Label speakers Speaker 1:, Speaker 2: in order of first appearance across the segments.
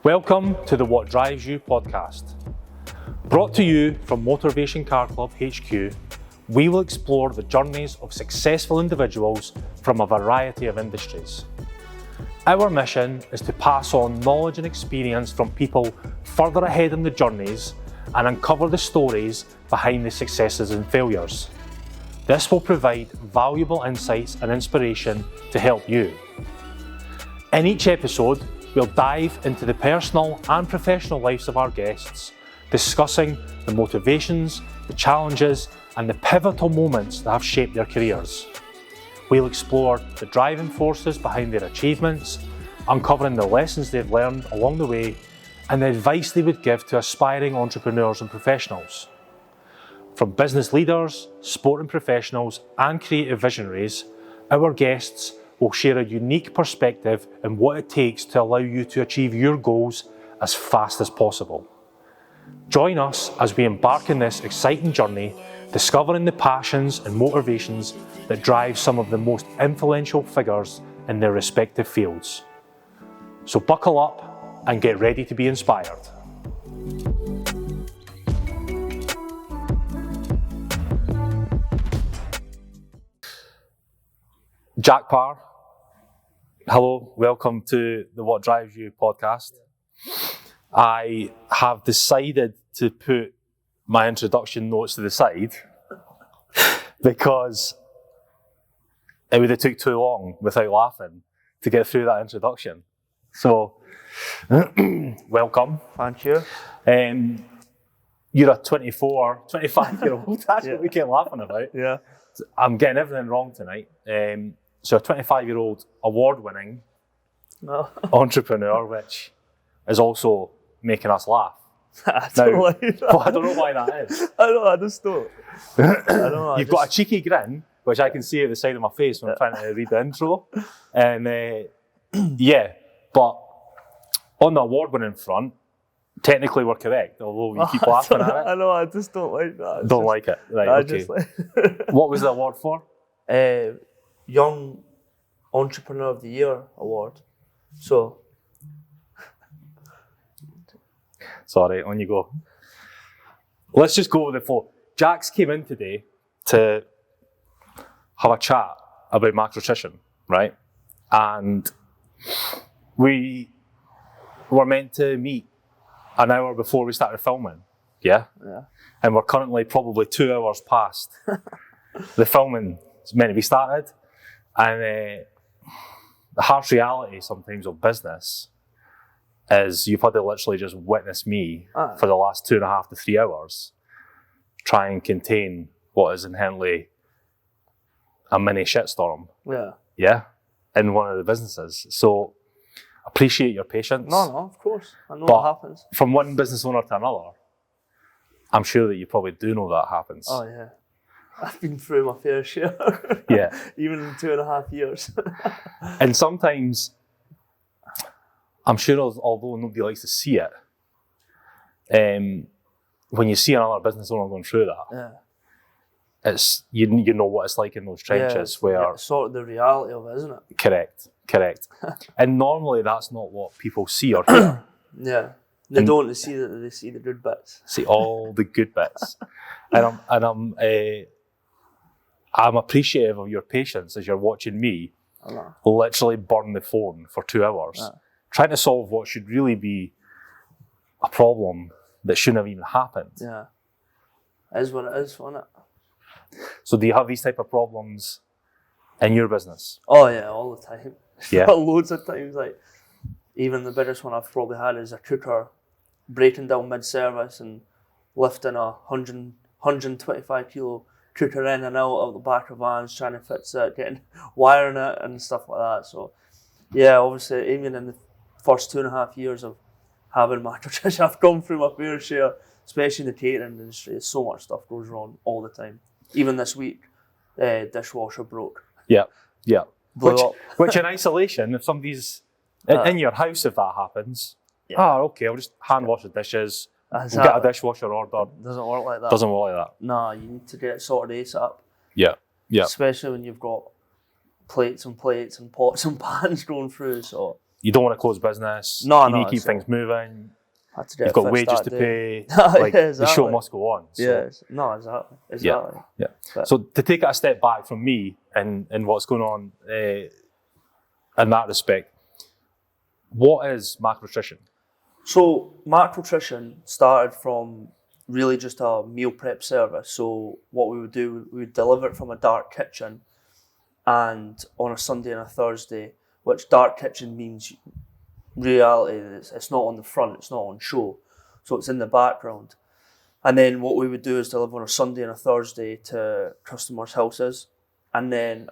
Speaker 1: Welcome to the What Drives You podcast. Brought to you from Motorvation Car Club HQ, we will explore the journeys of successful individuals from a variety of industries. Our mission is to pass on knowledge and experience from people further ahead in the journeys and uncover the stories behind the successes and failures. This will provide valuable insights and inspiration to help you. In each episode, we'll dive into the personal and professional lives of our guests, discussing the motivations, the challenges, and the pivotal moments that have shaped their careers. We'll explore the driving forces behind their achievements, uncovering the lessons they've learned along the way, and the advice they would give to aspiring entrepreneurs and professionals. From business leaders, sporting professionals, and creative visionaries, our guests will share a unique perspective on what it takes to allow you to achieve your goals as fast as possible. Join us as we embark on this exciting journey, discovering the passions and motivations that drive some of the most influential figures in their respective fields. So buckle up and get ready to be inspired. Jack Parr, hello, welcome to the What Drives You podcast. I have decided to put my introduction notes to the side because it would have took too long without laughing to get through that introduction. So, welcome.
Speaker 2: Thank you.
Speaker 1: You're a 25-year-old. That's what we keep laughing about.
Speaker 2: Yeah.
Speaker 1: I'm getting everything wrong tonight. So a 25-year-old award-winning entrepreneur, which is also making us laugh.
Speaker 2: I don't like that.
Speaker 1: Well, I don't know why that is.
Speaker 2: I just don't.
Speaker 1: You've got a cheeky grin, which I can see at the side of my face when I'm trying to read the intro. And yeah, but on the award-winning front, technically we're correct, although you keep laughing at it.
Speaker 2: I know, I just don't like that.
Speaker 1: Don't like it. Right, okay. What was the award for?
Speaker 2: Young Entrepreneur of the Year award. So.
Speaker 1: Sorry, on you go. Let's just go with the flow. Jax came in today to have a chat about Macrotrition, right? And we were meant to meet an hour before we started filming, yeah?
Speaker 2: Yeah.
Speaker 1: And we're currently probably 2 hours past the filming is meant to be started. And the harsh reality sometimes of business is you've had to literally just witness me for the last 2.5 to 3 hours try and contain what is inherently a mini shitstorm.
Speaker 2: Yeah.
Speaker 1: Yeah? In one of the businesses. So appreciate your patience.
Speaker 2: No, of course. I know what happens.
Speaker 1: From one business owner to another, I'm sure that you probably do know that happens.
Speaker 2: Oh, yeah. I've been through my fair share.
Speaker 1: Yeah.
Speaker 2: Even in 2.5 years.
Speaker 1: And sometimes, I'm sure although nobody likes to see it, when you see another business owner going through that, it's you know what it's like in those trenches where...
Speaker 2: It's sort of the reality of it, isn't it?
Speaker 1: Correct. And normally that's not what people see or hear.
Speaker 2: Yeah. They don't see that, they see the good bits.
Speaker 1: See all the good bits. And I'm appreciative of your patience as you're watching me literally burn the phone for 2 hours, trying to solve what should really be a problem that shouldn't have even happened.
Speaker 2: Yeah. It is what it is, isn't it?
Speaker 1: So do you have these type of problems in your business?
Speaker 2: Oh yeah, all the time.
Speaker 1: Yeah.
Speaker 2: Loads of times, like even the biggest one I've probably had is a cooker breaking down mid-service and lifting a 125 kilo cooker in and out of the back of vans, trying to fix it, wiring it and stuff like that. So yeah, obviously even in the first 2.5 years of having Macrotrition, I've gone through my fair share, especially in the catering industry. So much stuff goes wrong all the time. Even this week, dishwasher broke.
Speaker 1: Yeah.
Speaker 2: Blew up.
Speaker 1: Which in isolation, if somebody's in your house, if that happens, okay, I'll just hand wash the dishes, we'll get a dishwasher ordered.
Speaker 2: Doesn't work like that.
Speaker 1: Doesn't work like that.
Speaker 2: Nah, you need to get it sorted ASAP.
Speaker 1: Yeah.
Speaker 2: Especially when you've got plates and pots and pans going through. So
Speaker 1: you don't want to close business.
Speaker 2: No,
Speaker 1: you need to keep things moving.
Speaker 2: Had to get
Speaker 1: You've
Speaker 2: it
Speaker 1: got
Speaker 2: fixed
Speaker 1: wages
Speaker 2: that
Speaker 1: to
Speaker 2: day.
Speaker 1: pay. Like
Speaker 2: Yeah,
Speaker 1: the show must go on. So.
Speaker 2: Yes. No, exactly.
Speaker 1: Yeah.
Speaker 2: But
Speaker 1: So to take it a step back from me and what's going on in that respect, what is Macrotrition?
Speaker 2: So Macrotrition started from really just a meal prep service. So what we would do, we would deliver it from a dark kitchen, and on a Sunday and a Thursday, which dark kitchen means reality, it's not on the front, it's not on show, so it's in the background. And then what we would do is deliver on a Sunday and a Thursday to customers' houses, and then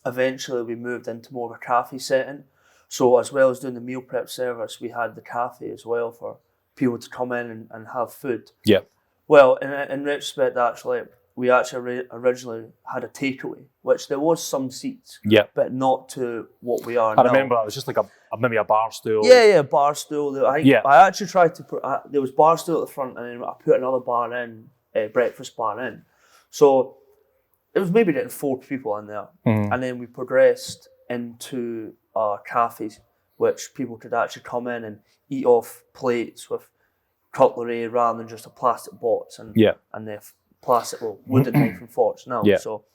Speaker 2: eventually we moved into more of a cafe setting. So as well as doing the meal prep service, we had the cafe as well for people to come in and have food.
Speaker 1: Yeah.
Speaker 2: Well, in retrospect, actually, we originally had a takeaway, which there was some seats, but not to what we are now.
Speaker 1: I remember it was just like maybe a bar stool.
Speaker 2: Yeah, bar stool. I actually tried to put, there was bar stool at the front, and then I put another bar in, breakfast bar in. So it was maybe getting 4 people in there. And then we progressed into cafes, which people could actually come in and eat off plates with cutlery rather than just a plastic box and the plastic wooden knife and forks now. So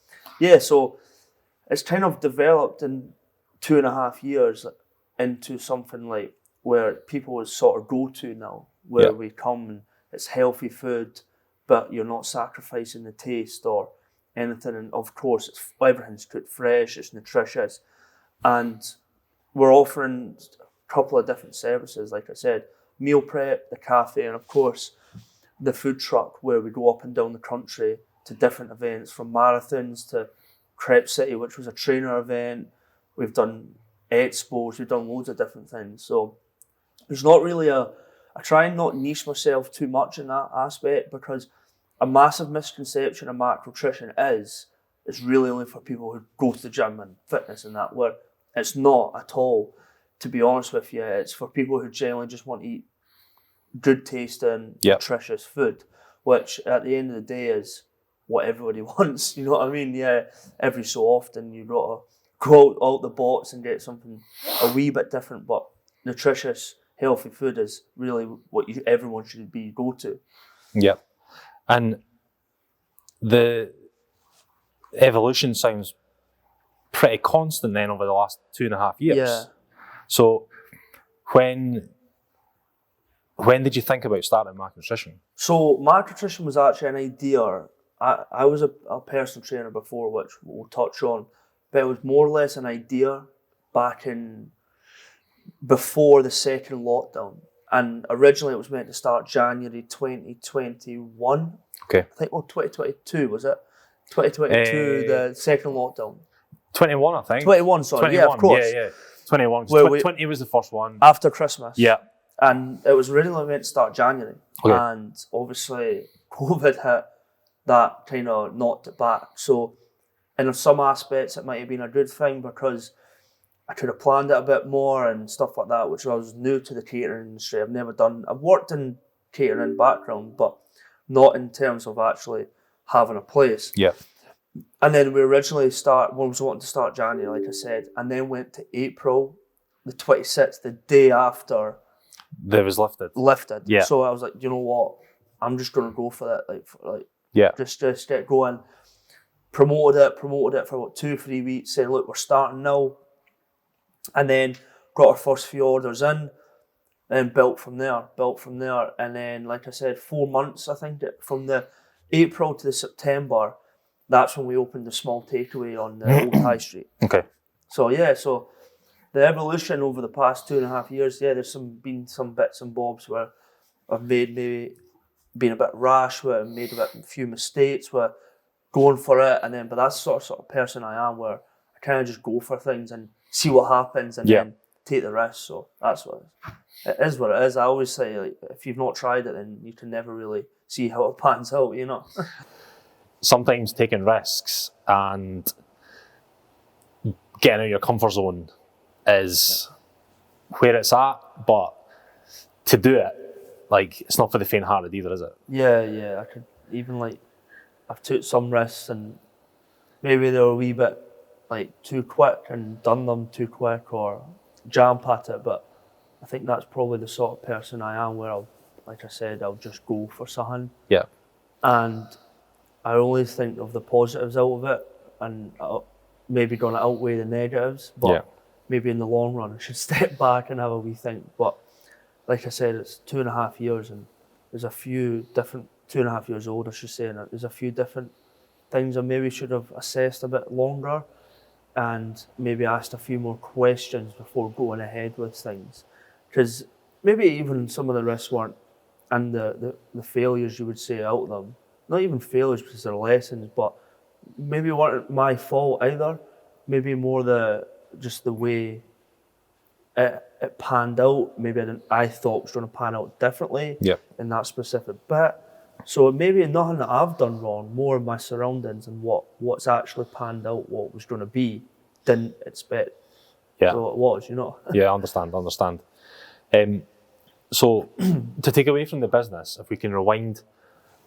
Speaker 2: it's kind of developed in 2.5 years into something like where people would sort of go to now, where we come and it's healthy food, but you're not sacrificing the taste or anything. And of course, everything's cooked fresh, it's nutritious, and we're offering a couple of different services, like I said, meal prep, the cafe, and of course the food truck, where we go up and down the country to different events, from marathons to Crepe City, which was a trainer event. We've done expos, we've done loads of different things. So there's not really I try and not niche myself too much in that aspect, because a massive misconception of macrotrition is it's really only for people who go to the gym and fitness and that, where it's not at all. To be honest with you, it's for people who generally just want to eat good tasting, nutritious food, which at the end of the day is what everybody wants. You know what I mean? Yeah, every so often you've got to go out the box and get something a wee bit different, but nutritious, healthy food is really what everyone should be go to.
Speaker 1: Yeah. And the evolution sounds pretty constant then over the last 2.5 years.
Speaker 2: Yeah.
Speaker 1: So when did you think about starting Macrotrition?
Speaker 2: So Macrotrition was actually an idea. I was a personal trainer before, which we'll touch on, but it was more or less an idea back in before the second lockdown. And originally it was meant to start January 2021.
Speaker 1: Okay.
Speaker 2: I think, 2022, was it? 2022, the second lockdown.
Speaker 1: 21, I think.
Speaker 2: 21, sorry.
Speaker 1: 21,
Speaker 2: yeah, of course.
Speaker 1: Yeah. 21. 20 was the first one.
Speaker 2: After Christmas.
Speaker 1: Yeah.
Speaker 2: And it was originally meant to start January.
Speaker 1: Okay.
Speaker 2: And obviously COVID hit, that kind of knocked it back. So in some aspects it might have been a good thing, because I could have planned it a bit more and stuff like that, which I was new to the catering industry. I've worked in catering background, but not in terms of actually having a place.
Speaker 1: Yeah.
Speaker 2: And then we originally was wanting to start January, like I said, and then went to April the 26th, the day after
Speaker 1: It was lifted. Yeah.
Speaker 2: So I was like, you know what? I'm just going to go for that. Just get going. Promoted it for about 2-3 weeks, saying, look, we're starting now. And then got our first few orders in, and built from there. And then, like I said, 4 months, I think, from the April to the September, that's when we opened the small takeaway on the Old High Street.
Speaker 1: Okay.
Speaker 2: So the evolution over the past 2.5 years, there's been some bits and bobs where I've maybe been a bit rash, where I've made a few mistakes, where going for it, and then, but that's the sort of person I am, where I kind of just go for things and see what happens, and then take the risk. So that's what it is. What it is. I always say, like, if you've not tried it, then you can never really see how it pans out. You know.
Speaker 1: Sometimes taking risks and getting out of your comfort zone is where it's at, but to do it, like, it's not for the faint-hearted either, is it?
Speaker 2: Yeah. I could even, I've took some risks, and maybe they were a wee bit too quick and done them too quick, or jump at it, but I think that's probably the sort of person I am, where like I said, I'll just go for something.
Speaker 1: Yeah.
Speaker 2: And I always think of the positives out of it, and maybe going to outweigh the negatives, but maybe in the long run I should step back and have a wee think. But like I said, it's 2.5 years, and there's a few different, 2.5 years old I should say, and there's a few different things I maybe should have assessed a bit longer, and maybe asked a few more questions before going ahead with things. Because maybe even some of the risks weren't, and the failures you would say out of them, not even failures because they're lessons, but maybe weren't my fault either. Maybe more just the way it panned out. Maybe I thought it was going to pan out differently in that specific bit. So maybe nothing that I've done wrong, more of my surroundings and what's actually panned out, what was going to be, didn't expect.
Speaker 1: Yeah.
Speaker 2: So it was, you know.
Speaker 1: Yeah, I understand. So to take away from the business, if we can rewind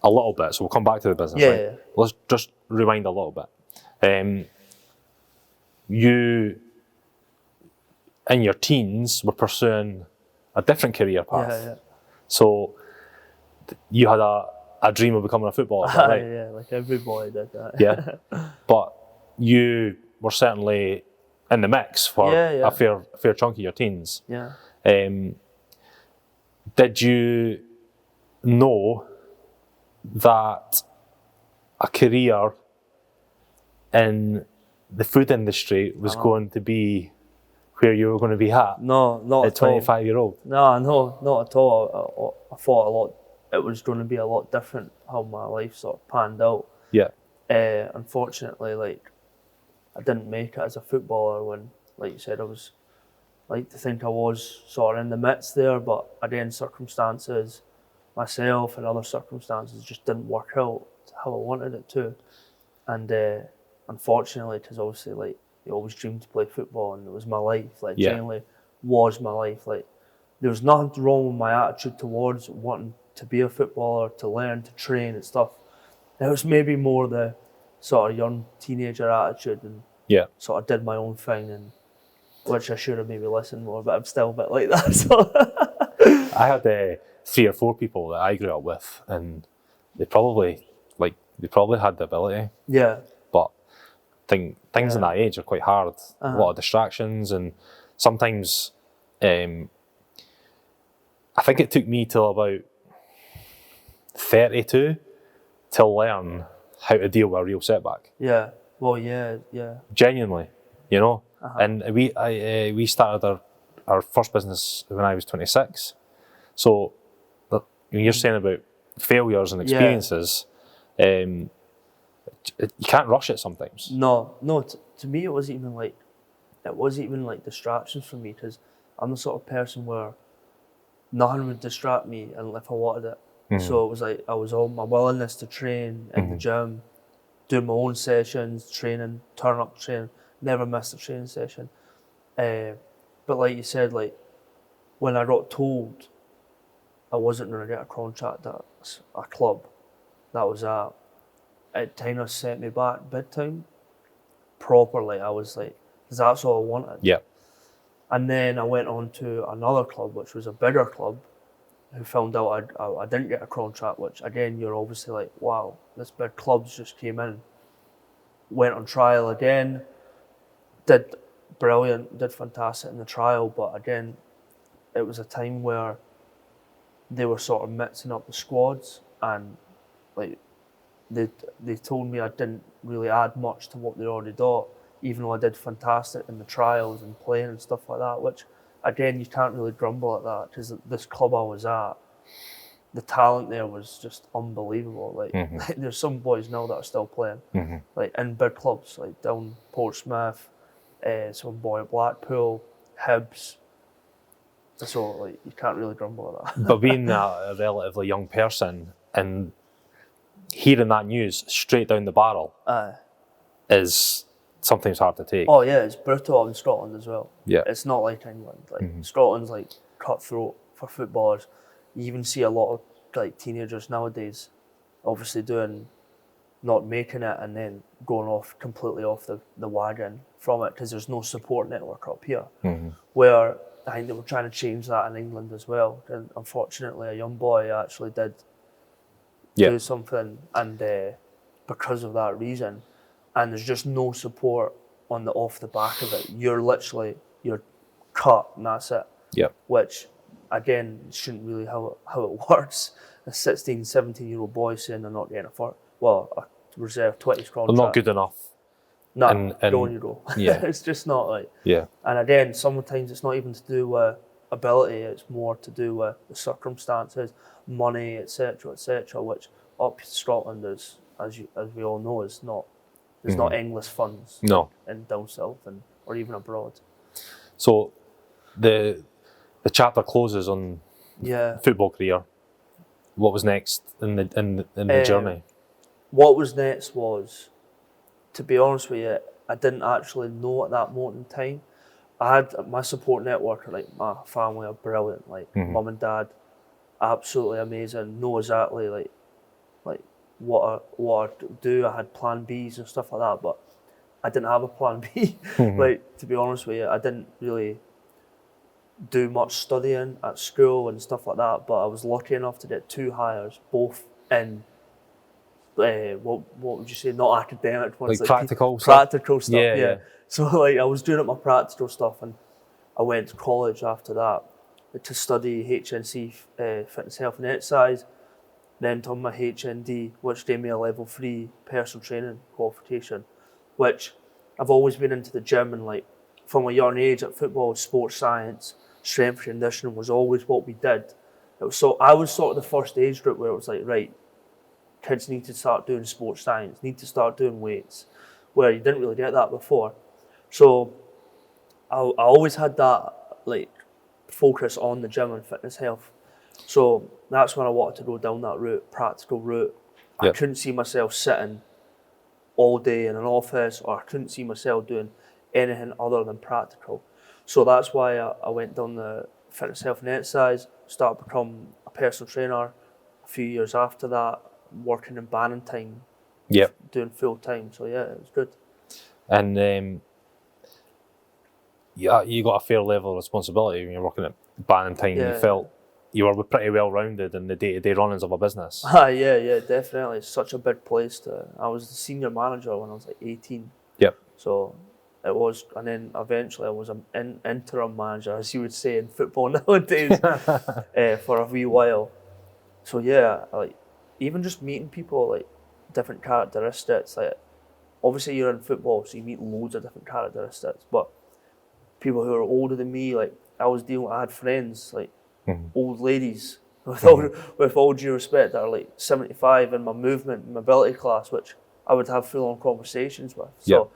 Speaker 1: a little bit, so we'll come back to the business, right?
Speaker 2: Yeah.
Speaker 1: Let's just rewind a little bit. You, in your teens, were pursuing a different career path.
Speaker 2: Yeah.
Speaker 1: So you had a dream of becoming a footballer, is that right?
Speaker 2: Yeah, like every boy did that.
Speaker 1: Yeah. But you were certainly in the mix for a fair chunk of your teens.
Speaker 2: Yeah.
Speaker 1: Did you know that a career in the food industry was going to be where you were going to be at?
Speaker 2: No, not at all.
Speaker 1: 25-year-old?
Speaker 2: No, not at all. I thought it was going to be a lot different how my life sort of panned out.
Speaker 1: Yeah.
Speaker 2: Unfortunately, like, I didn't make it as a footballer when, like you said, I was like to think I was sort of in the midst there, but again, circumstances, myself and other circumstances just didn't work out how I wanted it to. And unfortunately, because obviously, like, you always dreamed to play football, and it was my life, like, genuinely was my life. Like, there was nothing wrong with my attitude towards wanting to be a footballer, to learn, to train and stuff. It was maybe more the sort of young teenager attitude, and sort of did my own thing, and which I should have maybe listened more, but I'm still a bit like that. So
Speaker 1: I had 3 or 4 people that I grew up with, and they probably had the ability.
Speaker 2: Yeah.
Speaker 1: But things in that age are quite hard. A lot of distractions, and sometimes I think it took me till about 32 to learn how to deal with a real setback.
Speaker 2: Yeah. Well, yeah.
Speaker 1: Genuinely, you know. And we started our first business when I was 26. So when you're saying about failures and experiences, you can't rush it sometimes.
Speaker 2: No. To me, it wasn't even like distractions for me, because I'm the sort of person where nothing would distract me and if I wanted it. So it was like I was all my willingness to train in the gym, do my own sessions, training, turn up to train, never missed a training session. But like you said, like, when I got told I wasn't going to get a contract at a club, that was it kind of set me back big time. Properly, I was like, because that's all I wanted.
Speaker 1: Yeah.
Speaker 2: And then I went on to another club, which was a bigger club, who found out I didn't get a contract, which again, you're obviously like, wow, this big club's just came in. Went on trial again, did brilliant, did fantastic in the trial, but again, it was a time where they were sort of mixing up the squads, and like they told me I didn't really add much to what they already got, even though I did fantastic in the trials and playing and stuff like that, which again, you can't really grumble at that, because this club I was at, the talent there was just unbelievable. Like, there's some boys now that are still playing, like in big clubs, like down Portsmouth, some boy at Blackpool, Hibs. So like, you can't really grumble at that.
Speaker 1: But being a relatively young person and hearing that news straight down the barrel is sometimes hard to take.
Speaker 2: Oh yeah, it's brutal in Scotland as well.
Speaker 1: Yeah.
Speaker 2: It's not like England. Like, Scotland's like cutthroat for footballers. You even see a lot of like teenagers nowadays obviously doing not making it and then going off completely off the wagon from it because there's no support network up here. Where I think they were trying to change that in England as well. And unfortunately, a young boy actually did do something, and because of that reason, and there's just no support off the back of it. You're cut and that's it. Which again shouldn't really how it works. A 16, 17-year-old boy saying they're not getting a reserve 20s contract.
Speaker 1: Well, not good enough.
Speaker 2: No,
Speaker 1: and
Speaker 2: go on you go.
Speaker 1: Yeah.
Speaker 2: It's just not like.
Speaker 1: Yeah.
Speaker 2: And again, sometimes it's not even to do with ability, it's more to do with the circumstances, money, etc., which up in Scotland is, as we all know, is not. There's not endless funds.
Speaker 1: No.
Speaker 2: In down south or even abroad.
Speaker 1: So, the chapter closes on football career. What was next in the journey?
Speaker 2: What was next was, to be honest with you, I didn't actually know at that moment in time. I had my support network, like my family are brilliant, like mum and dad, absolutely amazing, know exactly like what I do. I had plan Bs and stuff like that, but I didn't have a plan B. Like, to be honest with you, I didn't really do much studying at school and stuff like that, but I was lucky enough to get 2 hires, both in what would you say, not academic ones,
Speaker 1: like practical
Speaker 2: stuff.
Speaker 1: Yeah.
Speaker 2: So like I was doing my practical stuff, and I went to college after that to study HNC, fitness, health and exercise, then done my HND, which gave me a level 3 personal training qualification, which I've always been into the gym, and like from a young age at football, sports science, strength and conditioning was always what we did. I was sort of the first age group where it was like, right, kids need to start doing sports science, need to start doing weights, where you didn't really get that before. So I always had that like focus on the gym and fitness health. So that's when I wanted to go down that route, practical route. I couldn't see myself sitting all day in an office, or I couldn't see myself doing anything other than practical. So that's why I went down the fitness, health and exercise, started to become a personal trainer. A few years after that, working in Bannintyn, doing full time. So yeah, it was good.
Speaker 1: And you got a fair level of responsibility when you're working at Bannintyn. You felt you were pretty well rounded in the day-to-day runnings of a business.
Speaker 2: Yeah, definitely. It's such a big place I was the senior manager when I was like 18. So it was, and then eventually I was an interim manager, as you would say in football nowadays, for a wee while. So yeah, like even just meeting people, like different characteristics. Like obviously you're in football, so you meet loads of different characteristics. But people who are older than me, like I had friends like old ladies with all due respect that are like 75 in my movement and mobility class, which I would have full on conversations with. So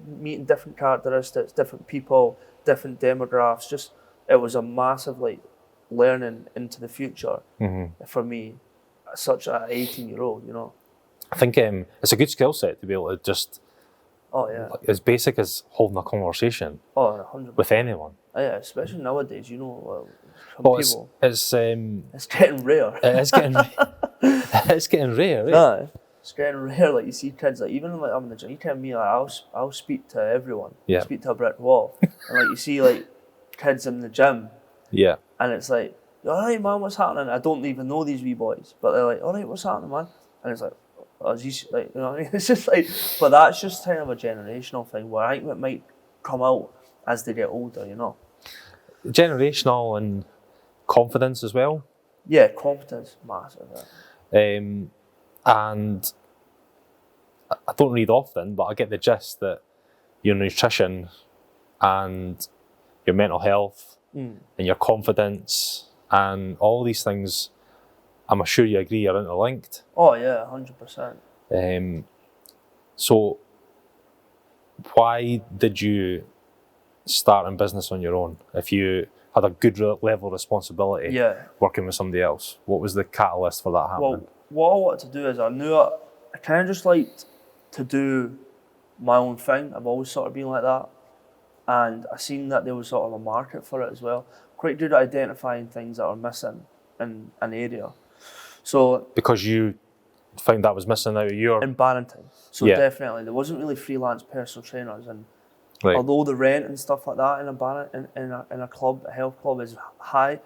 Speaker 2: meeting different characteristics, different people, different demographics. Just it was a massive like learning into the future for me, such an 18-year-old, you know.
Speaker 1: I think it's a good skill set to be able to just as basic as holding a conversation
Speaker 2: 100%.
Speaker 1: with anyone.
Speaker 2: Yeah, especially nowadays, you know.
Speaker 1: People, it's
Speaker 2: getting rare.
Speaker 1: It's getting rare.
Speaker 2: Yeah, it's getting rare. Like you see kids, like even like I'm in the gym. You tell me, like I'll speak to everyone. Speak to a brick wall, and like you see like kids in the gym. And it's like, all right, man, what's happening? I don't even know these wee boys, but they're like, all right, what's happening, man? And it's like, like, you know what I mean? It's just like, but that's just kind of a generational thing where I think it might come out as they get older, you know.
Speaker 1: Generational and confidence as well.
Speaker 2: Yeah, confidence, massive.
Speaker 1: And I don't read often, but I get the gist that your nutrition and your mental health and your confidence and all these things, I'm sure you agree, are interlinked.
Speaker 2: Oh yeah, 100%.
Speaker 1: So why did you start in business on your own if you had a good level of responsibility working with somebody else? What was the catalyst for that happening?
Speaker 2: Well, what I wanted to do is I kind of just liked to do my own thing. I've always sort of been like that. And I seen that there was sort of a market for it as well. Quite good at identifying things that are missing in an area. So
Speaker 1: because you found that was missing out of your...
Speaker 2: In Barrington. So
Speaker 1: Yeah.
Speaker 2: definitely, there wasn't really freelance personal trainers, and
Speaker 1: Right.
Speaker 2: although the rent and stuff like that in a club, a health club, is high,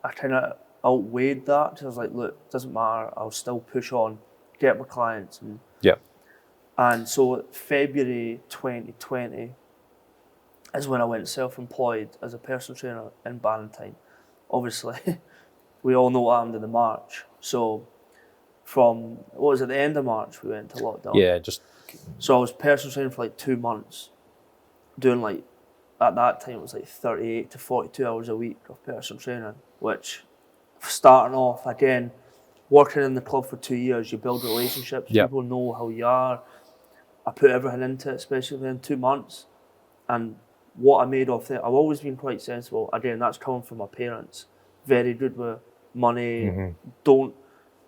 Speaker 2: I kind of outweighed that. So I was like, look, it doesn't matter. I'll still push on, get my clients, and
Speaker 1: Yeah.
Speaker 2: And so February 2020 is when I went self-employed as a personal trainer in Barrington. Obviously, we all know what happened in the March. So from, what was it, the end of March, we went to lockdown.
Speaker 1: Yeah, just...
Speaker 2: So I was personal training for like 2 months, doing like, at that time it was like 38 to 42 hours a week of personal training, which starting off, again, working in the club for 2 years, you build relationships,
Speaker 1: Yep.
Speaker 2: people know how you are. I put everything into it, especially within 2 months. And what I made off there, I've always been quite sensible. Again, that's coming from my parents. Very good with money. Don't,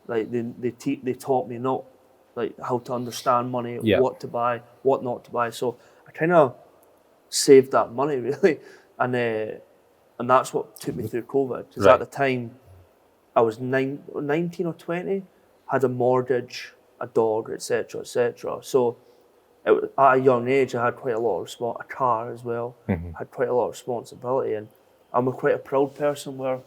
Speaker 2: like, they taught me not, like, how to understand money,
Speaker 1: Yeah.
Speaker 2: what to buy, what not to buy. So I kind of saved that money, really. And that's what took me through COVID. Because
Speaker 1: Right.
Speaker 2: at the time, I was 19 or 20, had a mortgage, a dog, etc., etc. So at a young age, I had quite a lot of a car as well. Had quite a lot of responsibility, and I'm quite a proud person where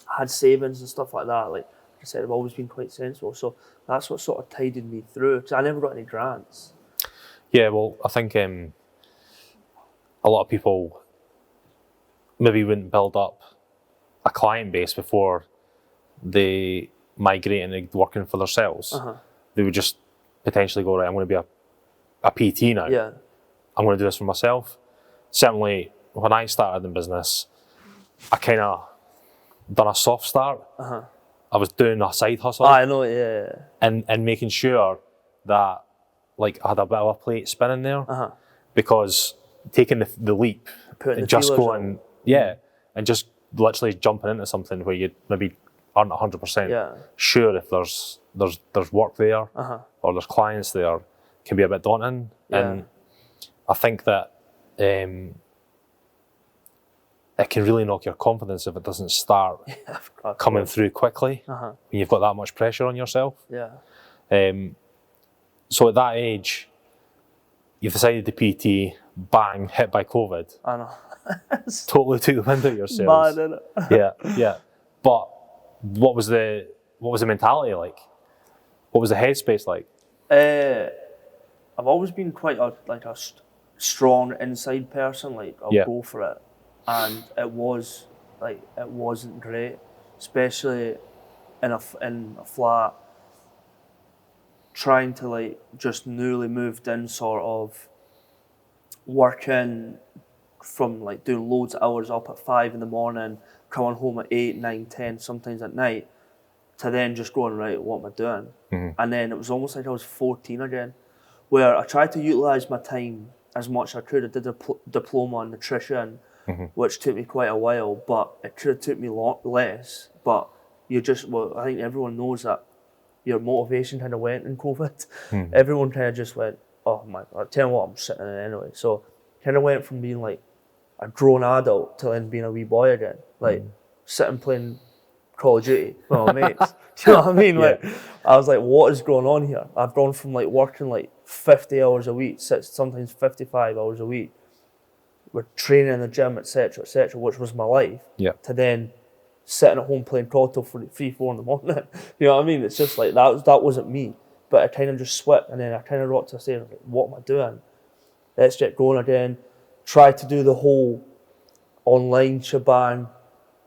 Speaker 2: I had savings and stuff like that. Like I said, I've always been quite sensible. So that's what sort of tidied me through, because I never got any grants.
Speaker 1: Yeah, well, I think a lot of people maybe wouldn't build up a client base before they migrate into working for themselves. They would just potentially go, right, I'm going to be a PT now.
Speaker 2: Yeah.
Speaker 1: I'm going to do this for myself. Certainly, when I started in business, I kind of done a soft start. I was doing a side hustle.
Speaker 2: I know, yeah.
Speaker 1: And making sure that, like, I had a bit of a plate spinning there. Because taking the leap
Speaker 2: Putting
Speaker 1: and
Speaker 2: the
Speaker 1: just
Speaker 2: feelers
Speaker 1: going, and just literally jumping into something where you maybe aren't 100% sure if there's work there or there's clients there, can be a bit daunting. And I think that it can really knock your confidence if it doesn't start coming through quickly when you've got that much pressure on yourself. So at that age, you've decided to PT, bang, hit by COVID.
Speaker 2: I know.
Speaker 1: Totally took the wind out of yourselves.
Speaker 2: Mad, innit?
Speaker 1: Yeah. But what was the mentality like? What was the headspace like?
Speaker 2: I've always been quite a strong inside person. Like I'll go for it, and it wasn't great, especially in a flat. Trying to like just newly moved in, sort of working from like doing loads of hours up at 5 in the morning, coming home at 8, 9, 10, sometimes at night, to then just going, right, what am I doing? And then it was almost like I was 14 again, where I tried to utilise my time as much as I could. I did a diploma in nutrition, which took me quite a while, but it could have took me less. But I think everyone knows that your motivation kind of went in COVID. Everyone kind of just went, oh my, I'll tell you what, I'm sitting in it anyway. So kind of went from being like a grown adult to then being a wee boy again. Like sitting playing Call of Duty with my mates. Do you know what I mean? Like I was like, what is going on here? I've gone from like working like 50 hours a week, sometimes 55 hours a week, with training in the gym, etc., which was my life, to then sitting at home playing COD till 3, 4 in the morning. You know what I mean? It's just like that wasn't me. But I kind of just sweat, and then I kind of got to say, like, what am I doing? Let's get going again. Try to do the whole online shebang,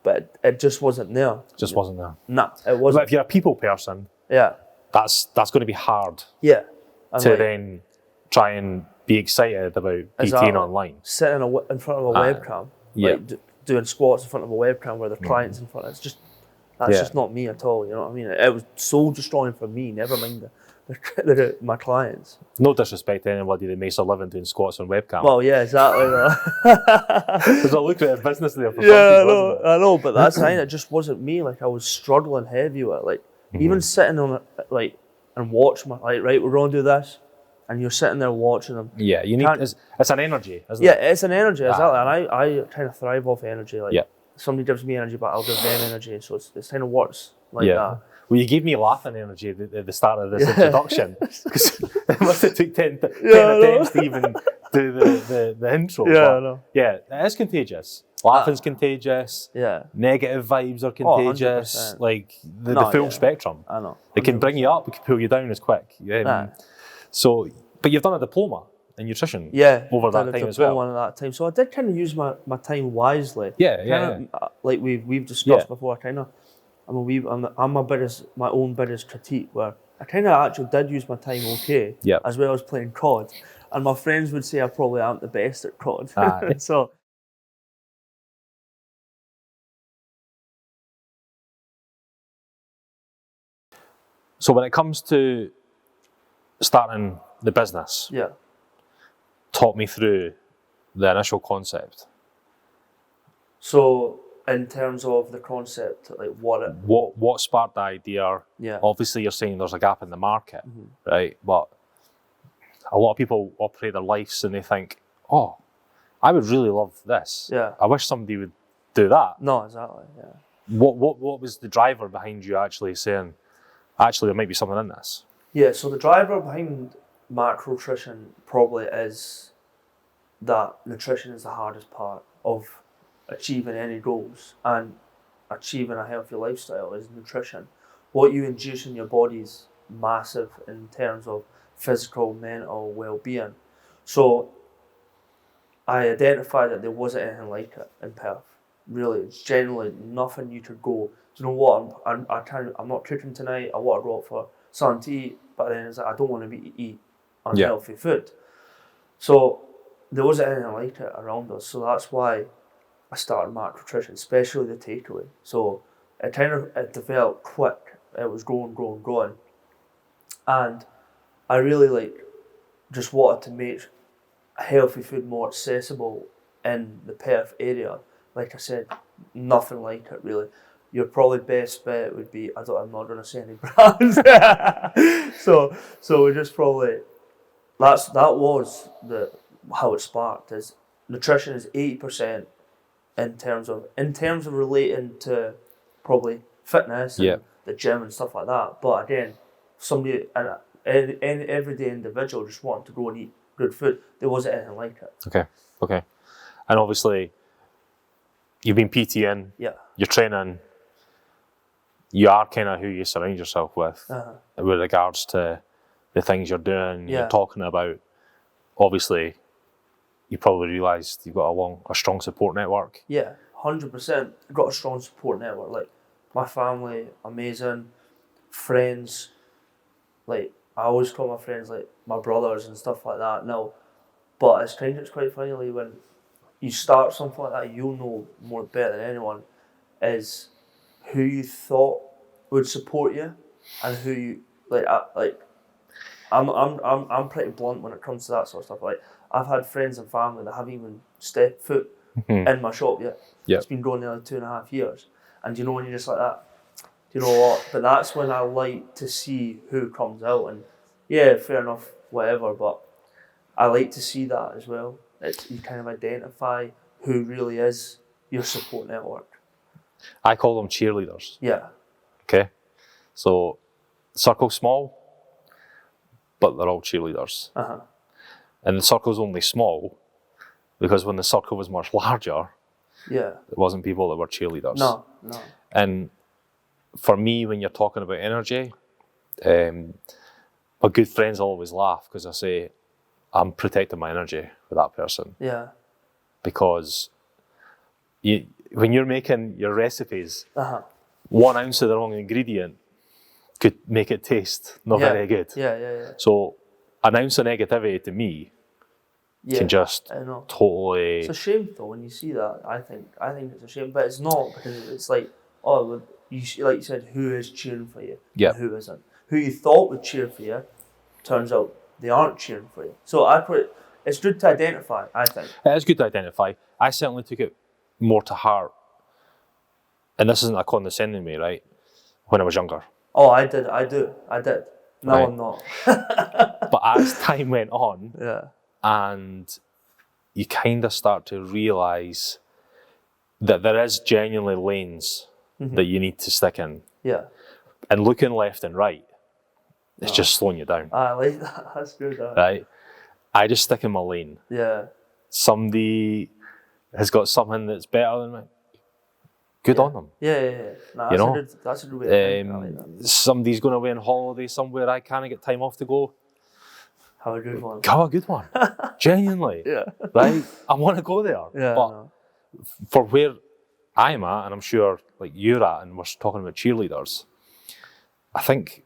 Speaker 2: but it just wasn't there.
Speaker 1: Just wasn't there.
Speaker 2: Nah, it wasn't.
Speaker 1: But if you're a people person, that's going to be hard.
Speaker 2: And
Speaker 1: to then try and be excited about PTing online.
Speaker 2: Sitting in front of a webcam, like doing squats in front of a webcam where the client's in front of it. That's just not me at all, you know what I mean? It was soul destroying for me, never mind my clients.
Speaker 1: No disrespect to anybody that makes a living doing squats on webcam.
Speaker 2: Well, yeah, exactly.
Speaker 1: There's a lucrative business there for some people,
Speaker 2: I know, but that's fine. It just wasn't me. Like, I was struggling heavy with it. Like, even sitting on it, like, and watch right, we're going to do this, and you're sitting there watching them.
Speaker 1: Yeah, you need, it's an energy, isn't it?
Speaker 2: Yeah, it's an energy, exactly. And I kind of thrive off energy. Like, somebody gives me energy, but I'll give them energy. So it's kind of works like that.
Speaker 1: Well, you gave me laughing energy at the start of this introduction. Because it must have took 10 attempts to even do the intro.
Speaker 2: Yeah, I know.
Speaker 1: Yeah, it is contagious. Laughing's contagious.
Speaker 2: Yeah.
Speaker 1: Negative vibes are contagious.
Speaker 2: 100%.
Speaker 1: Like the full spectrum.
Speaker 2: I know. 100%.
Speaker 1: It can bring you up, it can pull you down as quick. So, but you've done a diploma in nutrition over that time as well.
Speaker 2: At that time. So I did kind of use my time wisely. Like we've discussed before, I'm my own biggest critique, where I kind of actually did use my time okay, as well as playing COD. And my friends would say I probably aren't the best at COD.
Speaker 1: So when it comes to starting the business, talk me through the initial concept.
Speaker 2: So in terms of the concept, like
Speaker 1: what sparked the idea? Obviously you're saying there's a gap in the market, right? But a lot of people operate their lives and they think, oh, I would really love this. I wish somebody would do that.
Speaker 2: No, exactly.
Speaker 1: What was the driver behind you actually saying, actually there might be something in this?
Speaker 2: So the driver behind Macrotrition probably is that nutrition is the hardest part of achieving any goals, and achieving a healthy lifestyle is nutrition. What you induce in your body is massive in terms of physical, mental well-being. So I identified that there wasn't anything like it in Perth. Really, it's generally nothing you could go, do you know what, I'm not cooking tonight, I want to go out for something to eat, but then it's like, I don't want to eat unhealthy food. So there wasn't anything like it around us. So that's why I started Macrotrition, especially the takeaway. So it developed quick. It was growing. And I really just wanted to make healthy food more accessible in the Perth area. Like I said, nothing like it really. Your probably best bet would be, I'm not going to say any brands. So we just probably, that was how it sparked. Is nutrition is 80% in terms of relating to probably fitness and the gym and stuff like that. But again, an everyday individual just wanting to go and eat good food, there wasn't anything like it.
Speaker 1: Okay. And obviously, you've been PTing, you're training, you are kind of who you surround yourself with regards to the things you're doing, you're talking about. Obviously, you probably realised you've got a strong support network.
Speaker 2: 100%. Got a strong support network. Like my family, amazing. Friends, like I always call my friends like my brothers and stuff like that now. But it's quite funny, like, when you start something like that, you'll know more better than anyone is who you thought would support you and who you I'm pretty blunt when it comes to that sort of stuff. Like I've had friends and family that haven't even stepped foot in my shop yet. It's been going nearly 2.5 years. And you know when you're just like that, do you know what? But that's when I like to see who comes out, and fair enough, whatever, but I like to see that as well. You kind of identify who really is your support network.
Speaker 1: I call them cheerleaders.
Speaker 2: Okay.
Speaker 1: So, circle small, but they're all cheerleaders. And the circle's only small because when the circle was much larger, it wasn't people that were cheerleaders.
Speaker 2: No.
Speaker 1: And for me, when you're talking about energy, my good friends always laugh because I say, I'm protecting my energy with that person. Because when you're making your recipes, 1 ounce of the wrong ingredient could make it taste not very good. So an ounce of negativity to me can just totally...
Speaker 2: It's a shame though when you see that. I think it's a shame, but it's not, because it's like, like you said, who is cheering for you and who isn't. Who you thought would cheer for you, turns out they aren't cheering for you. So it's good to identify, I think.
Speaker 1: It is good to identify. I certainly took it more to heart, and this isn't a condescending way, right? When I was younger.
Speaker 2: Oh, I did. No, I'm not.
Speaker 1: But as time went on, and you kind of start to realise that there is genuinely lanes that you need to stick in. and looking left and right, it's just slowing you down.
Speaker 2: I like that. That's good.
Speaker 1: Right? I just stick in my lane.
Speaker 2: Yeah.
Speaker 1: Somebody has got something that's better than me. Good on them.
Speaker 2: Yeah. Nah,
Speaker 1: You know?
Speaker 2: that's a good way to think. I like that.
Speaker 1: Somebody's going away on holiday somewhere I can't get time off to go.
Speaker 2: Have a good one.
Speaker 1: Have a good one. Genuinely.
Speaker 2: Yeah.
Speaker 1: Right? I want to go there.
Speaker 2: Yeah.
Speaker 1: But for where I'm at, and I'm sure like you're at, and we're talking about cheerleaders, I think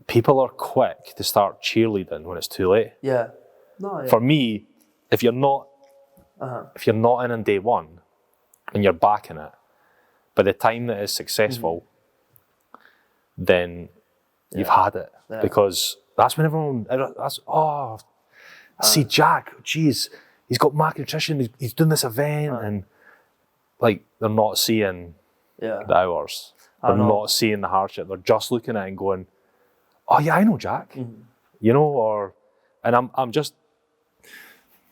Speaker 1: people are quick to start cheerleading when it's too late.
Speaker 2: Yeah. No, yeah.
Speaker 1: For me, if you're not in on day one and you're backing it, by the time that it's successful, then you've had it.
Speaker 2: Yeah.
Speaker 1: Because that's when I see Jack, geez, he's got Macrotrition, he's doing this event, and like they're not seeing the hours. They're not seeing the hardship. They're just looking at it and going, oh yeah, I know Jack. You know, and I'm just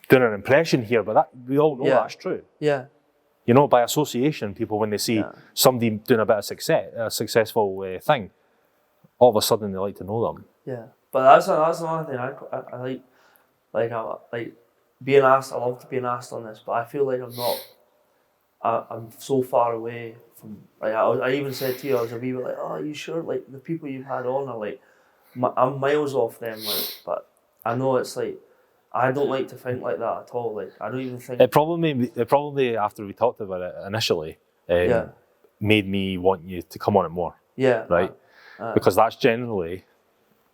Speaker 1: doing an impression here, but that we all know that's true.
Speaker 2: Yeah.
Speaker 1: You know, by association, people, when they see somebody doing a bit of success, a successful thing, all of a sudden they like to know them.
Speaker 2: Yeah, but that's another thing I like being asked. I love to being asked on this, but I feel like I'm not. I'm so far away from. Like I even said to you, I was a wee bit like, "Oh, are you sure?" Like the people you've had on are like, I'm miles off them. Like, but I know it's like. I don't like to think like that at all. Like I don't even think
Speaker 1: it probably after we talked about it initially, made me want you to come on it more.
Speaker 2: Yeah.
Speaker 1: Right. Because that's generally,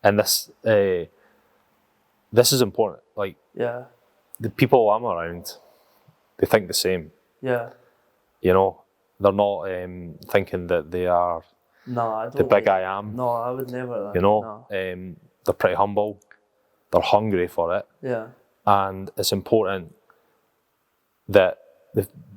Speaker 1: and this is important. Like the people I'm around, they think the same.
Speaker 2: Yeah.
Speaker 1: You know, they're not thinking that they are the big I am.
Speaker 2: No, I would never.
Speaker 1: You know, they're pretty humble. They're hungry for it.
Speaker 2: Yeah.
Speaker 1: And it's important that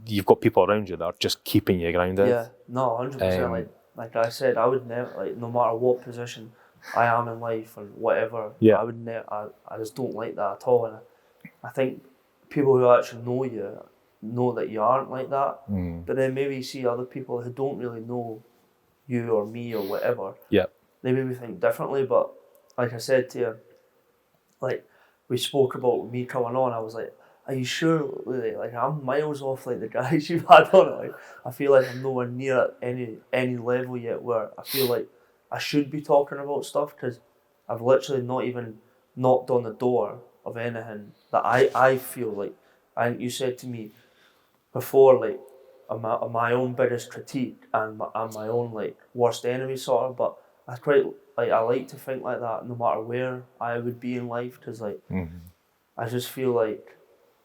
Speaker 1: you've got people around you that are just keeping you grounded.
Speaker 2: Yeah. No, 100%. Like I said, I would never, like, no matter what position I am in life or whatever, I would never, I just don't like that at all. And I think people who actually know you know that you aren't like that. But then maybe you see other people who don't really know you or me or whatever.
Speaker 1: Yeah.
Speaker 2: They maybe think differently. But like I said to you, like we spoke about me coming on, I was like, are you sure? Like I'm miles off like the guys you've had on. Like I feel like I'm nowhere near at any level yet where I feel like I should be talking about stuff, because I've literally not even knocked on the door of anything that I feel like. And you said to me before, like my own biggest critique and my own like worst enemy sort of, but I quite like, I like to think like that no matter where I would be in life, because like I just feel like,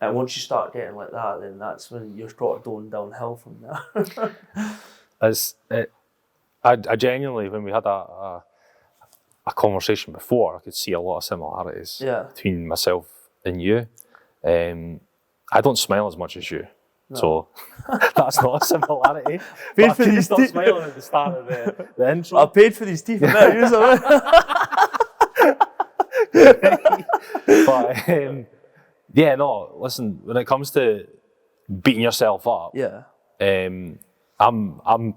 Speaker 2: and once you start getting like that, then that's when you're sort of going downhill from there.
Speaker 1: I genuinely, when we had a conversation before, I could see a lot of similarities between myself and you. I don't smile as much as you. No. So that's not a similarity.
Speaker 2: Paid for these teeth.
Speaker 1: Smiling at the start of the intro.
Speaker 2: I paid for these teeth.
Speaker 1: But listen. When it comes to beating yourself up, I'm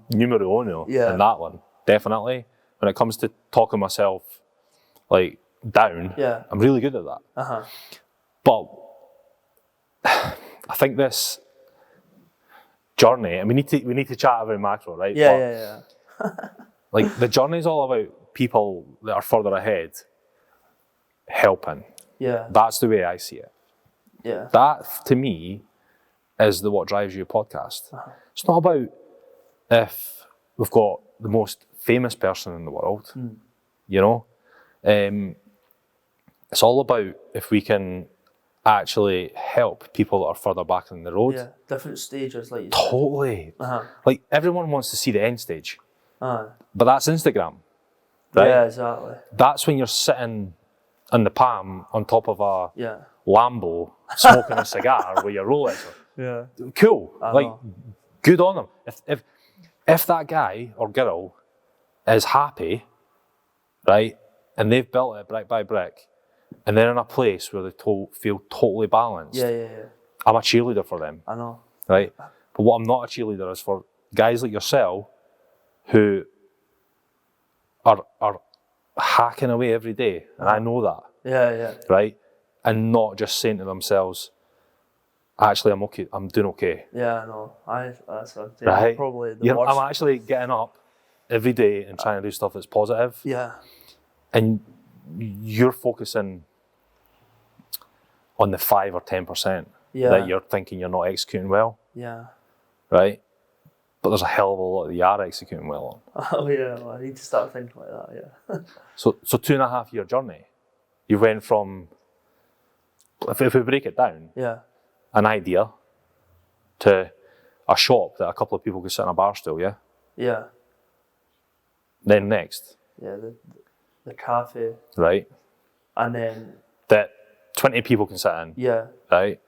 Speaker 1: numero uno in that one. Definitely. When it comes to talking myself like down, I'm really good at that. But I think this journey, and we need to chat about macro, right?
Speaker 2: Yeah.
Speaker 1: Like the journey is all about people that are further ahead helping.
Speaker 2: Yeah.
Speaker 1: That's the way I see it.
Speaker 2: Yeah.
Speaker 1: That to me is what drives you podcast. It's not about if we've got the most famous person in the world, you know. It's all about if we can actually help people that are further back in the road.
Speaker 2: Yeah, different stages, like you
Speaker 1: said. Totally. Like everyone wants to see the end stage. But that's Instagram. Right?
Speaker 2: Yeah, exactly.
Speaker 1: That's when you're sitting in the palm on top of a Lambo, smoking a cigar with your Rolex.
Speaker 2: Yeah.
Speaker 1: Cool. Good on them. If that guy or girl is happy, right, and they've built it brick by brick, and they're in a place where they feel totally balanced.
Speaker 2: Yeah.
Speaker 1: I'm a cheerleader for them.
Speaker 2: I know.
Speaker 1: Right? But what I'm not a cheerleader is for guys like yourself who are hacking away every day, and I know that.
Speaker 2: Yeah.
Speaker 1: Right? And not just saying to themselves, actually, I'm okay. I'm doing okay.
Speaker 2: Yeah, no, that's
Speaker 1: Right?
Speaker 2: probably the worst.
Speaker 1: I'm actually getting up every day and trying to do stuff that's positive.
Speaker 2: Yeah.
Speaker 1: And you're focusing on the 5 or 10% that you're thinking you're not executing well.
Speaker 2: Yeah.
Speaker 1: Right? But there's a hell of a lot that you are executing well on.
Speaker 2: Oh yeah, well, I need to start thinking like that. Yeah.
Speaker 1: So 2.5 year journey, you went from, if we break it down, an idea to a shop that a couple of people could sit in a bar still, yeah?
Speaker 2: Yeah.
Speaker 1: Then next.
Speaker 2: Yeah, the cafe.
Speaker 1: Right.
Speaker 2: And then
Speaker 1: that 20 people can sit in.
Speaker 2: Yeah.
Speaker 1: Right.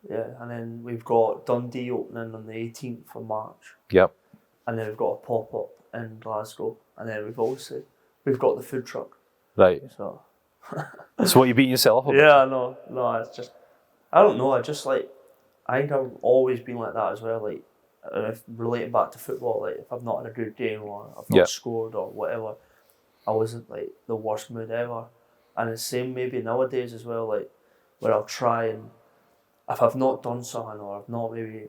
Speaker 2: Yeah, and then we've got Dundee opening on the 18th of March.
Speaker 1: Yep.
Speaker 2: And then we've got a pop-up in Glasgow. And then we've got the food truck.
Speaker 1: Right.
Speaker 2: So
Speaker 1: what, you beating yourself up?
Speaker 2: Yeah, no, it's just, I don't know, I think I've always been like that as well, like, if relating back to football, like, if I've not had a good game or I've not scored or whatever, I wasn't, like, the worst mood ever. And the same maybe nowadays as well, like, where I'll try and, if I've not done something or I've not maybe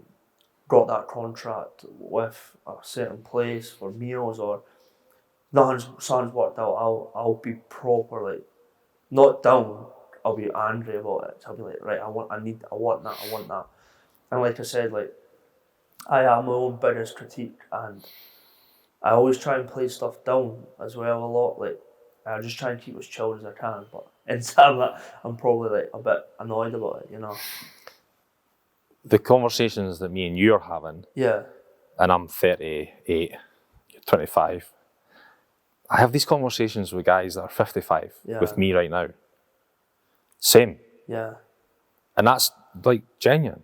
Speaker 2: got that contract with a certain place for meals or something's worked out, I'll be proper, like, not down, I'll be angry about it. So I'll be like, right, I want that. And like I said, like, I am my own biggest critique, and I always try and play stuff down as well a lot. Like, I just try and keep as chilled as I can, but inside that, I'm probably like a bit annoyed about it, you know.
Speaker 1: The conversations that me and you are having, and I'm 38, you're 25. I have these conversations with guys that are 55 with me right now. Same.
Speaker 2: Yeah.
Speaker 1: And that's like genuine.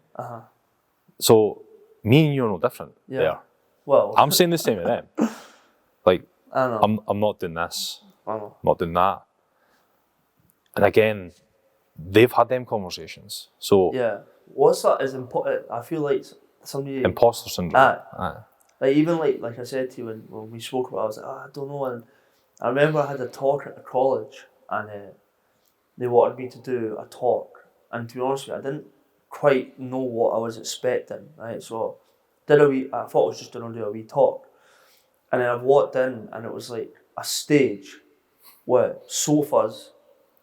Speaker 1: So me and you are no different there.
Speaker 2: Well,
Speaker 1: I'm saying the same to them. Like,
Speaker 2: I know.
Speaker 1: I'm not doing this.
Speaker 2: I know.
Speaker 1: I'm not doing that. And again, they've had them conversations. So
Speaker 2: yeah. What's that is important? I feel like somebody
Speaker 1: imposter syndrome.
Speaker 2: Like even like I said to you when we spoke about it, I was like, I don't know. And I remember I had a talk at the college, and they wanted me to do a talk. And to be honest with you, I didn't quite know what I was expecting, right? So I thought I was just going to do a wee talk. And then I walked in, and it was like a stage with sofas,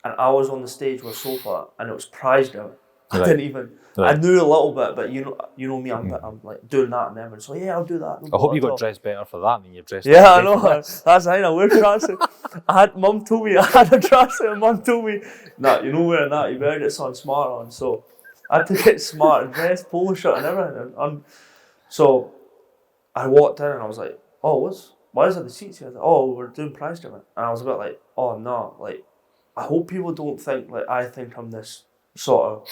Speaker 2: and I was on the stage with a sofa, and it was prize giving. I didn't even. I knew a little bit, but you know me, I'm like doing that and everything. So yeah, I'll do that.
Speaker 1: I hope you got dressed better for that than you've dressed.
Speaker 2: Yeah, I know. That's fine. I wear tracksuit. Mum told me I had a tracksuit, and Mum told me, nah, you're not wearing that. You better get something smart on. So I had to get smart and dress, polo shirt and everything. And so I walked in and I was like, oh, why is there the seats here? Oh, we're doing prize giving. And I was a bit like, oh no, like I hope people don't think like I think I'm this sort of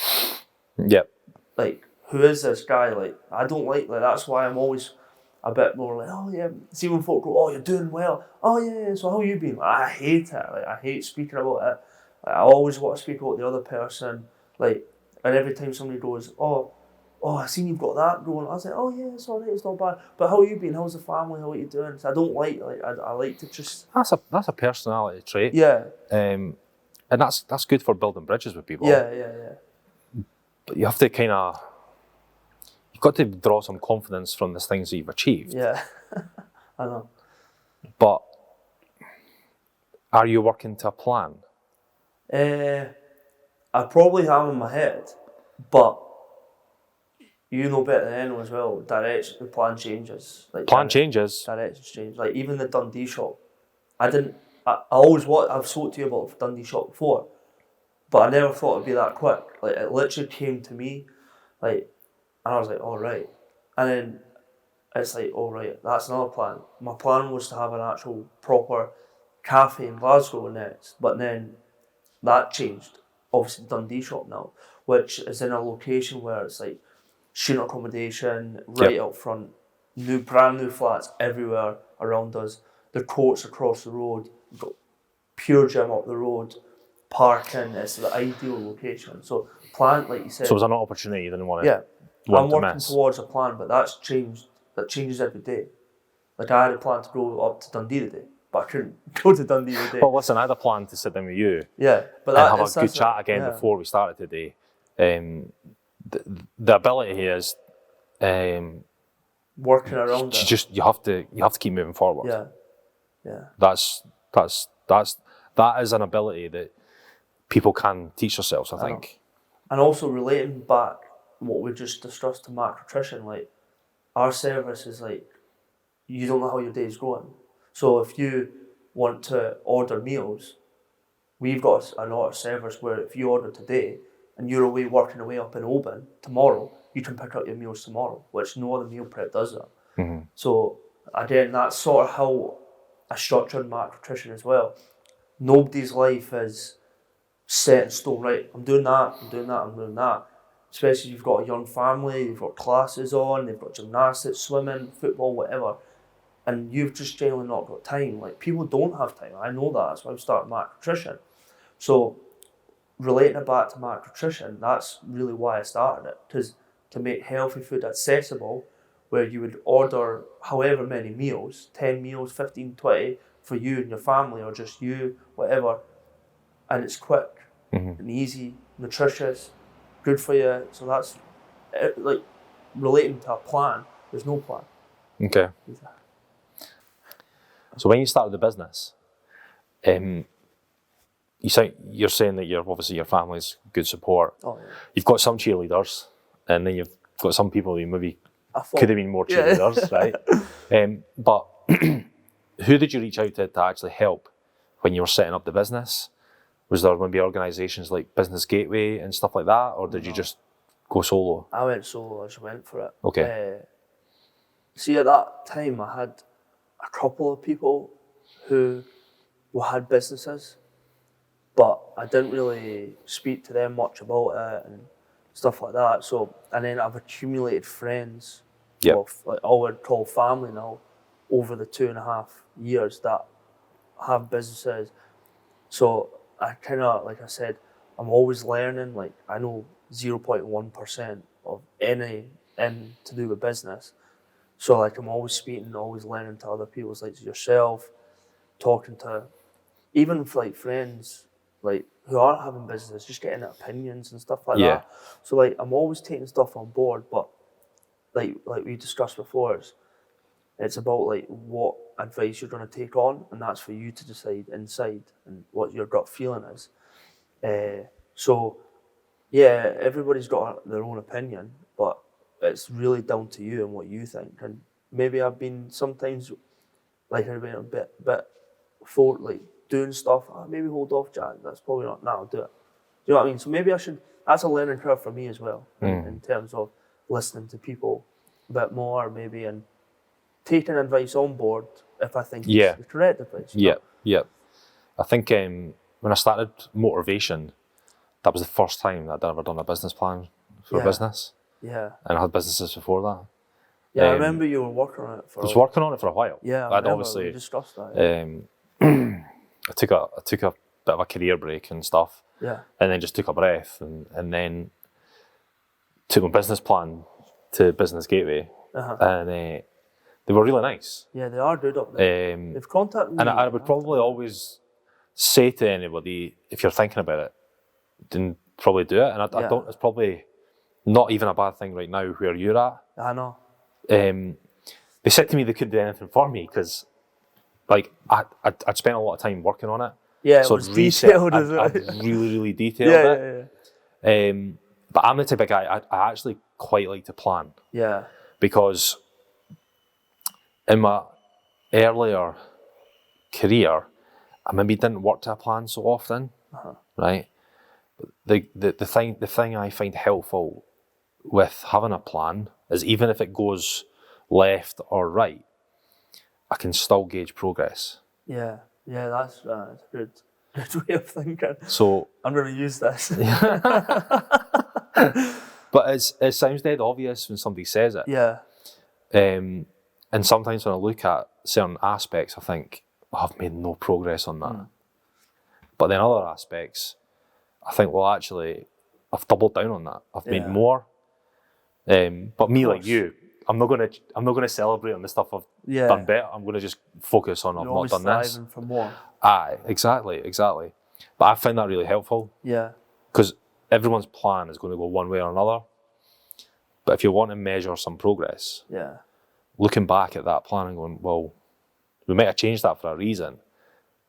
Speaker 2: like, who is this guy? Like, I don't like that's why I'm always a bit more like, oh yeah, see when folk go, oh, you're doing well, oh yeah, so how you been? Like, I hate it, like I hate speaking about it. Like, I always want to speak about the other person, like, and every time somebody goes, oh, I seen you've got that going, I was like, oh yeah, it's alright, it's not bad, but how you been, how's the family, how are you doing? So I don't like I like to just...
Speaker 1: That's a personality trait.
Speaker 2: Yeah.
Speaker 1: And that's good for building bridges with people.
Speaker 2: Yeah.
Speaker 1: But you have to you've got to draw some confidence from the things that you've achieved.
Speaker 2: Yeah, I know.
Speaker 1: But are you working to a plan?
Speaker 2: I probably am in my head, but you know better than anyone as well, the plan changes. Like,
Speaker 1: changes?
Speaker 2: Directions change. Like even the Dundee shop, I've spoke to you about Dundee shop before, but I never thought it'd be that quick. Like, it literally came to me, like, and I was like, all right. And then it's like, all right, that's another plan. My plan was to have an actual proper cafe in Glasgow next, but then that changed. Obviously, Dundee shop now, which is in a location where it's like student accommodation right up front, brand new flats everywhere around us. The courts across the road, we've got pure gym up the road. Parking, it's the ideal location. So plan, like you said.
Speaker 1: So it was an opportunity you didn't want to.
Speaker 2: Yeah, I'm working towards a plan, but that's changed. That changes every day. Like I had a plan to go up to Dundee today, but I couldn't go to Dundee today.
Speaker 1: Well, listen, I had a plan to sit down with you
Speaker 2: But
Speaker 1: and have a good chat again before we started today. The ability here is
Speaker 2: working around it.
Speaker 1: You have to keep moving forward. That is an ability that people can teach themselves, I think.
Speaker 2: And also relating back what we just discussed to Macrotrition, like our service is like, you don't know how your day's going. So if you want to order meals, we've got a lot of service where if you order today and you're away working away up in Oban, tomorrow you can pick up your meals tomorrow, which no other meal prep does that.
Speaker 1: Mm-hmm.
Speaker 2: So again, that's sort of how I structured Macrotrition as well. Nobody's life is set in stone, right? I'm doing that, I'm doing that, I'm doing that. Especially if you've got a young family, you've got classes on, they've got gymnastics, swimming, football, whatever. And you've just generally not got time. Like, people don't have time. I know that. That's why I'm starting Macrotrition. So, relating it back to Macrotrition, that's really why I started it. Because to make healthy food accessible, where you would order however many meals, 10 meals, 15, 20, for you and your family, or just you, whatever. And it's quick and easy, nutritious, good for you. So that's, like, relating to a plan. There's no plan.
Speaker 1: Okay. So when you started the business, you're saying that obviously your family's good support.
Speaker 2: Oh, yeah.
Speaker 1: You've got some cheerleaders, and then you've got some people who maybe could have been more cheerleaders, right? But who did you reach out to actually help when you were setting up the business? Was there maybe organisations like Business Gateway and stuff like that, or did you just go solo?
Speaker 2: I went solo. I just went for it.
Speaker 1: Okay.
Speaker 2: See, at that time, I had a couple of people who had businesses, but I didn't really speak to them much about it and stuff like that. So, and then I've accumulated friends, like all I'd call family now, over the 2.5 years that have businesses. So I kind of, like I said, I'm always learning. Like, I know 0.1% of anything to do with business. So, like, I'm always speaking, always learning to other people, like yourself, talking to even like friends, like, who are having businesses, just getting opinions and stuff like that. So, like, I'm always taking stuff on board, but like we discussed before, it's about like what advice you're going to take on, and that's for you to decide inside and what your gut feeling is. So, yeah, everybody's got their own opinion, but it's really down to you and what you think. And maybe I've been sometimes, like, I've been a bit for like doing stuff. Maybe hold off, Jack. That's probably not. I'll do it. Do you know what I mean? So maybe I should. That's a learning curve for me as well, in terms of listening to people a bit more, maybe, and taking advice on board if I think it's the correct advice.
Speaker 1: Yeah. I think when I started Motorvation, that was the first time that I'd ever done a business plan for a business.
Speaker 2: Yeah.
Speaker 1: And I had businesses before that.
Speaker 2: Yeah, I remember you were working on it for.
Speaker 1: I was working on it for a while.
Speaker 2: Yeah,
Speaker 1: I'd obviously
Speaker 2: we discussed that.
Speaker 1: I took a bit of a career break and stuff.
Speaker 2: Yeah.
Speaker 1: And then just took a breath and then took my business plan to Business Gateway. And they were really nice.
Speaker 2: Yeah, they are good up there. They've contacted me.
Speaker 1: And I would probably always say to anybody, if you're thinking about it, then probably do it. And I don't. It's probably not even a bad thing right now where you're at.
Speaker 2: I know.
Speaker 1: They said to me they couldn't do anything for me because, like, I'd spent a lot of time working on it.
Speaker 2: Yeah,
Speaker 1: so
Speaker 2: it was detailed as well.
Speaker 1: I'd really detailed it. Yeah. But I'm the type of guy, I actually quite like to plan.
Speaker 2: Yeah. Because
Speaker 1: in my earlier career, I maybe didn't work to a plan so often, right? But the thing I find helpful with having a plan is even if it goes left or right, I can still gauge progress.
Speaker 2: Yeah, that's a good way of thinking.
Speaker 1: So
Speaker 2: I'm going to use this.
Speaker 1: But it sounds dead obvious when somebody says it.
Speaker 2: Yeah.
Speaker 1: And sometimes when I look at certain aspects, I think, I've made no progress on that. But then other aspects, I think, well, actually, I've doubled down on that. I've made more. But me, like you, I'm not gonna celebrate on the stuff I've done better. I'm gonna just focus on I've not done this.
Speaker 2: Striving for more.
Speaker 1: Aye, exactly. But I find that really helpful.
Speaker 2: Yeah.
Speaker 1: Because everyone's plan is going to go one way or another. But if you want to measure some progress, looking back at that plan and going, well, we might have changed that for a reason,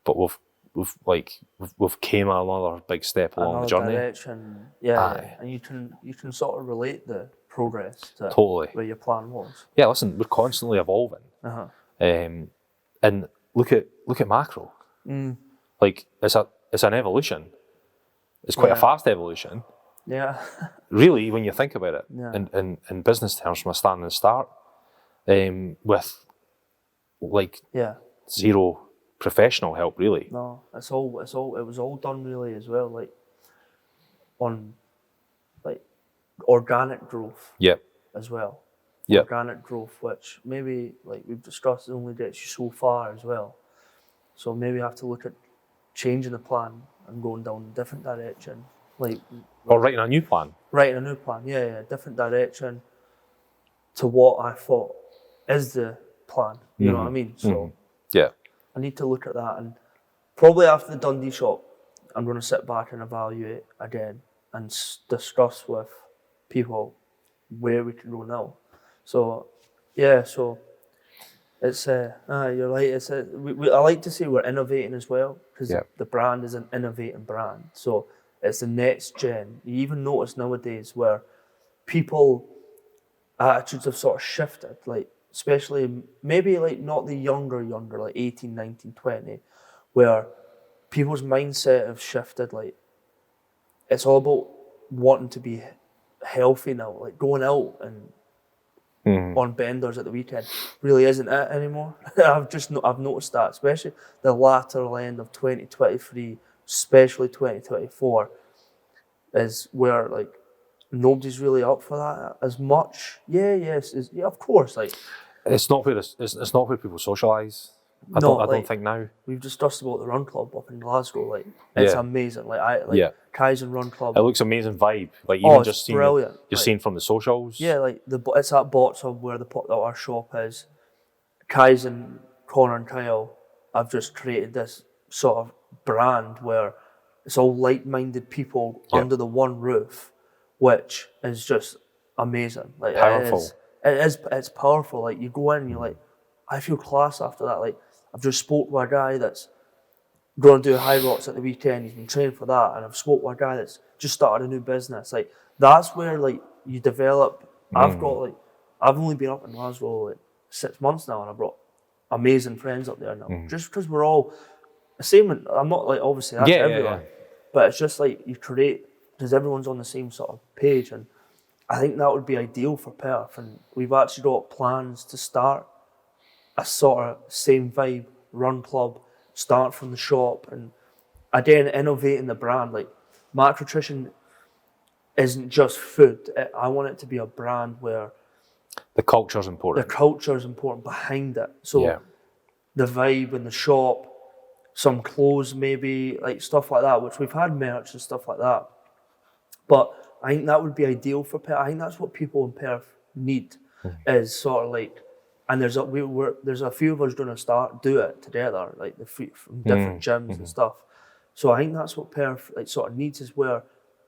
Speaker 1: but we've came another big step along the journey.
Speaker 2: Direction. Yeah. And you can sort of relate the progress to where your plan was.
Speaker 1: Yeah, listen, we're constantly evolving. And look at macro. Like it's an evolution. It's quite a fast evolution.
Speaker 2: Yeah.
Speaker 1: Really, when you think about it, in business terms, from a standing start, with zero professional help, really.
Speaker 2: No, it was all done really as well, like on like organic growth.
Speaker 1: Yep.
Speaker 2: As well.
Speaker 1: Yep.
Speaker 2: Organic growth, which maybe like we've discussed, only gets you so far as well. So maybe I have to look at changing the plan and going down a different direction.
Speaker 1: Or writing a new plan.
Speaker 2: Writing a new plan, different direction to what I thought is the plan. You know what I mean? So I need to look at that, and probably after the Dundee shop, I'm going to sit back and evaluate again and discuss with people where we can go now. So it's you're right. I like to say we're innovating as well, because the brand is an innovating brand. So it's the next gen. You even notice nowadays where people attitudes have sort of shifted, like especially maybe like not the younger, like 18, 19, 20, where people's mindset have shifted. Like it's all about wanting to be healthy now, like going out and on benders at the weekend really isn't it anymore. I've noticed that, especially the latter end of 2023, especially 2024, is where like nobody's really up for that as much. Of course, like
Speaker 1: it's not where people socialise. I don't think now.
Speaker 2: We've discussed about the run club up in Glasgow. Like it's amazing. Kaizen Run Club.
Speaker 1: It looks amazing vibe. Like even just seeing
Speaker 2: brilliant.
Speaker 1: Just seeing from the socials.
Speaker 2: Yeah, like it's at Botsub where our shop is. Kaizen, Connor and Kyle, I've just created this sort of brand where it's all like-minded people under the one roof, which is just amazing. Like
Speaker 1: powerful.
Speaker 2: It's powerful. Like you go in and you're like, I feel class after that. Like I've just spoke to a guy that's going to do high rocks at the weekend. He's been training for that, and I've spoke to a guy that's just started a new business. Like that's where like you develop. I've only been up in Glasgow like 6 months now, and I've brought amazing friends up there now. Just because we're all the same. I'm not like obviously that's everyone, but it's just like you create because everyone's on the same sort of page, and I think that would be ideal for Perth. And we've actually got plans to start a sort of same vibe run club, start from the shop, and again innovating the brand. Like Macrotrition isn't just food. I want it to be a brand where
Speaker 1: the culture's important.
Speaker 2: The culture is important behind it. So the vibe in the shop, some clothes maybe, like stuff like that, which we've had merch and stuff like that. But I think that would be ideal for Perth. I think that's what people in Perth need, is sort of like. And there's a few of us going to do it together, like from different gyms and stuff. So I think that's what Perth like sort of needs, is where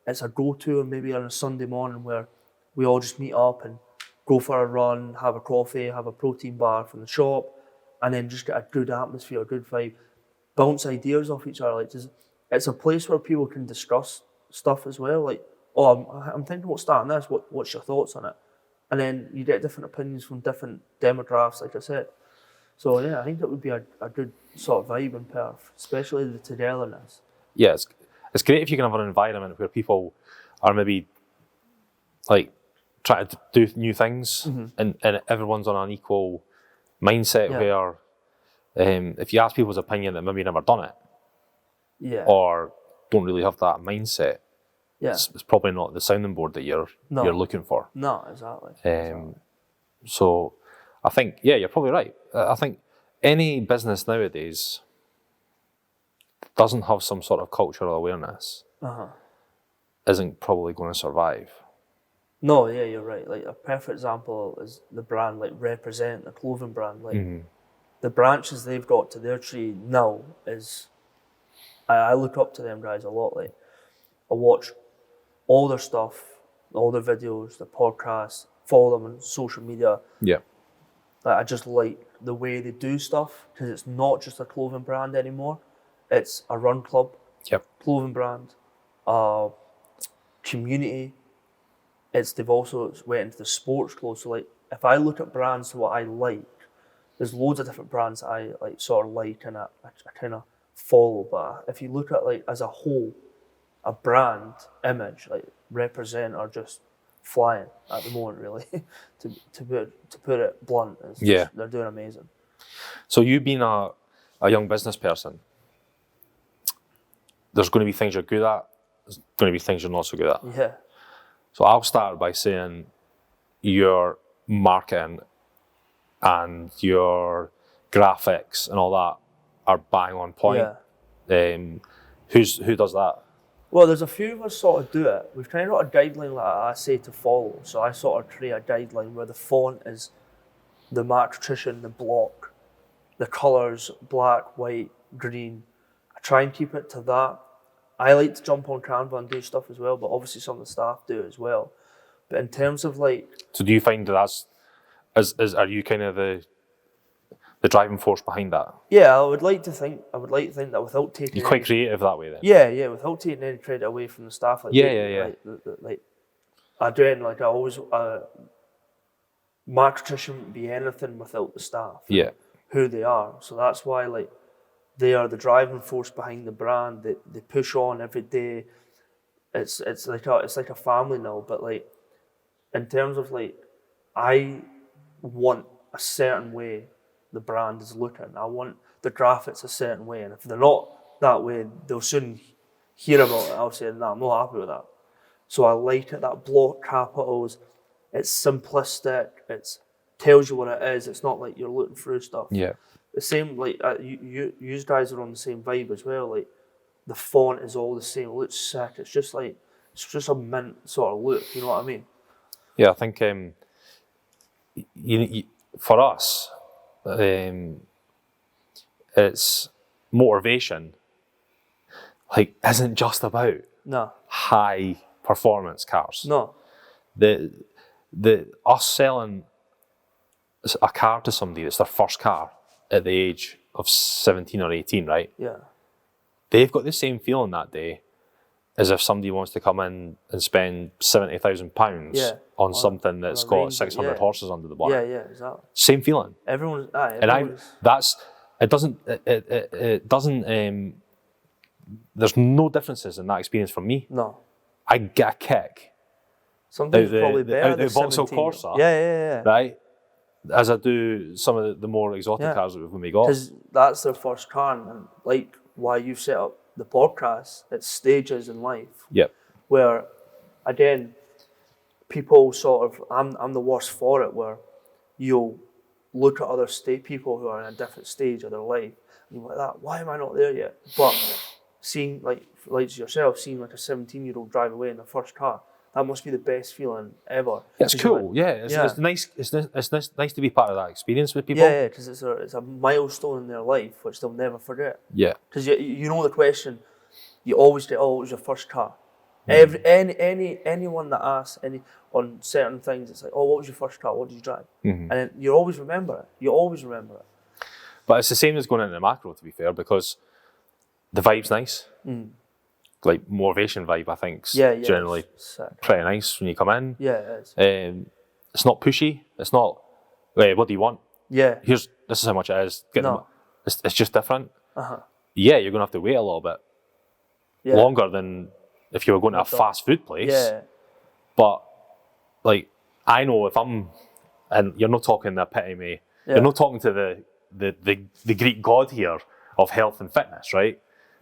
Speaker 2: it's a go-to, and maybe on a Sunday morning where we all just meet up and go for a run, have a coffee, have a protein bar from the shop, and then just get a good atmosphere, a good vibe, bounce ideas off each other. Like it's a place where people can discuss stuff as well. Like, I'm thinking about starting this. What's your thoughts on it? And then you get different opinions from different demographics, like I said. So I think that would be a good sort of vibe in Perth, especially the togetherness.
Speaker 1: Yeah, it's great if you can have an environment where people are maybe like trying to do new things, and everyone's on an equal mindset. Where if you ask people's opinion that maybe never done it, or don't really have that mindset, it's probably not the sounding board that you're looking for.
Speaker 2: No, exactly.
Speaker 1: So I think, you're probably right. I think any business nowadays doesn't have some sort of cultural awareness isn't probably going to survive.
Speaker 2: No, yeah, you're right. Like a perfect example is the brand like Represent, the clothing brand. Like the branches they've got to their tree now is, I look up to them guys a lot. Like I watch all their stuff, all their videos, their podcasts, follow them on social media.
Speaker 1: Yeah.
Speaker 2: Like I just like the way they do stuff because it's not just a clothing brand anymore. It's a run club, clothing brand, community. They've also went into the sports clothes. So like if I look at brands to what I like, there's loads of different brands that I like sort of like and I kind of follow. But if you look at like as a whole, a brand image like Represent are just flying at the moment, really. to put it blunt, they're doing amazing.
Speaker 1: So you being a young business person, there's going to be things you're good at. There's going to be things you're not so good at.
Speaker 2: Yeah.
Speaker 1: So I'll start by saying your marketing and your graphics and all that are bang on point.
Speaker 2: Yeah.
Speaker 1: Who does that?
Speaker 2: Well, there's a few of us sort of do it. We've kind of got a guideline that I say to follow. So I sort of create a guideline where the font is the Macrotrition, the block, the colours, black, white, green. I try and keep it to that. I like to jump on Canva and do stuff as well, but obviously some of the staff do as well. But in terms of like...
Speaker 1: So do you find are you kind of the driving force behind that?
Speaker 2: Yeah, I would like to think that without taking...
Speaker 1: You're quite creative that way then?
Speaker 2: Yeah, without taking any credit away from the staff. Like, Like, again, like I always... Macrotrition wouldn't be anything without the staff.
Speaker 1: Yeah.
Speaker 2: Who they are. So that's why like they are the driving force behind the brand. They push on every day. It's like a family now. But like in terms of like, I want a certain way the brand is looking. I want the graphics a certain way, and if they're not that way, they'll soon hear about it. I'll say, "No, I'm not happy with that." So I like it. That block capitals. It's simplistic. It tells you what it is. It's not like you're looking through stuff.
Speaker 1: Yeah.
Speaker 2: The same, like you guys are on the same vibe as well. Like the font is all the same. It looks sick. It's just a mint sort of look. You know what I mean?
Speaker 1: Yeah, I think for us, it's motivation. Like, isn't just about high performance cars.
Speaker 2: No.
Speaker 1: The us selling a car to somebody that's their first car at the age of 17 or 18, right?
Speaker 2: Yeah.
Speaker 1: They've got the same feeling that day as if somebody wants to come in and spend £70,000 on something that's got 600 horses under the bonnet.
Speaker 2: Yeah, exactly.
Speaker 1: Same feeling.
Speaker 2: Everyone's.
Speaker 1: It doesn't. There's no differences in that experience from me.
Speaker 2: No.
Speaker 1: I get a kick.
Speaker 2: Something's probably better than
Speaker 1: Vauxhall Corsa.
Speaker 2: Yeah.
Speaker 1: Right? As I do some of the more exotic cars that we've got.
Speaker 2: Because that's their first car, and like why you've set up the podcast, it's stages in life.
Speaker 1: Yep.
Speaker 2: Where, again, people sort of, I'm the worst for it, where you'll look at other people who are in a different stage of their life, and you're like that, why am I not there yet? But seeing, like yourself, seeing like a 17-year-old drive away in their first car, that must be the best feeling ever.
Speaker 1: It's cool, It's nice. It's nice to be part of that experience with people.
Speaker 2: Yeah, because it's a milestone in their life which they'll never forget.
Speaker 1: Yeah.
Speaker 2: Because you know the question, you always get, what was your first car? Anyone that asks on certain things, it's like, what was your first car? What did you drive? And then you always remember it. You always remember it.
Speaker 1: But it's the same as going into the macro, to be fair, because the vibe's nice. Like Motorvation vibe, I think, generally pretty nice when you come in.
Speaker 2: Yeah, it is.
Speaker 1: It's not pushy. It's not, what do you want?
Speaker 2: Yeah.
Speaker 1: This is how much it is. It's just different. Yeah, you're going to have to wait a little bit longer than if you were going to a fast food place.
Speaker 2: Yeah.
Speaker 1: But, like, I know if I'm, and you're not talking the epitome, you're not talking to the Greek god here of health and fitness, right?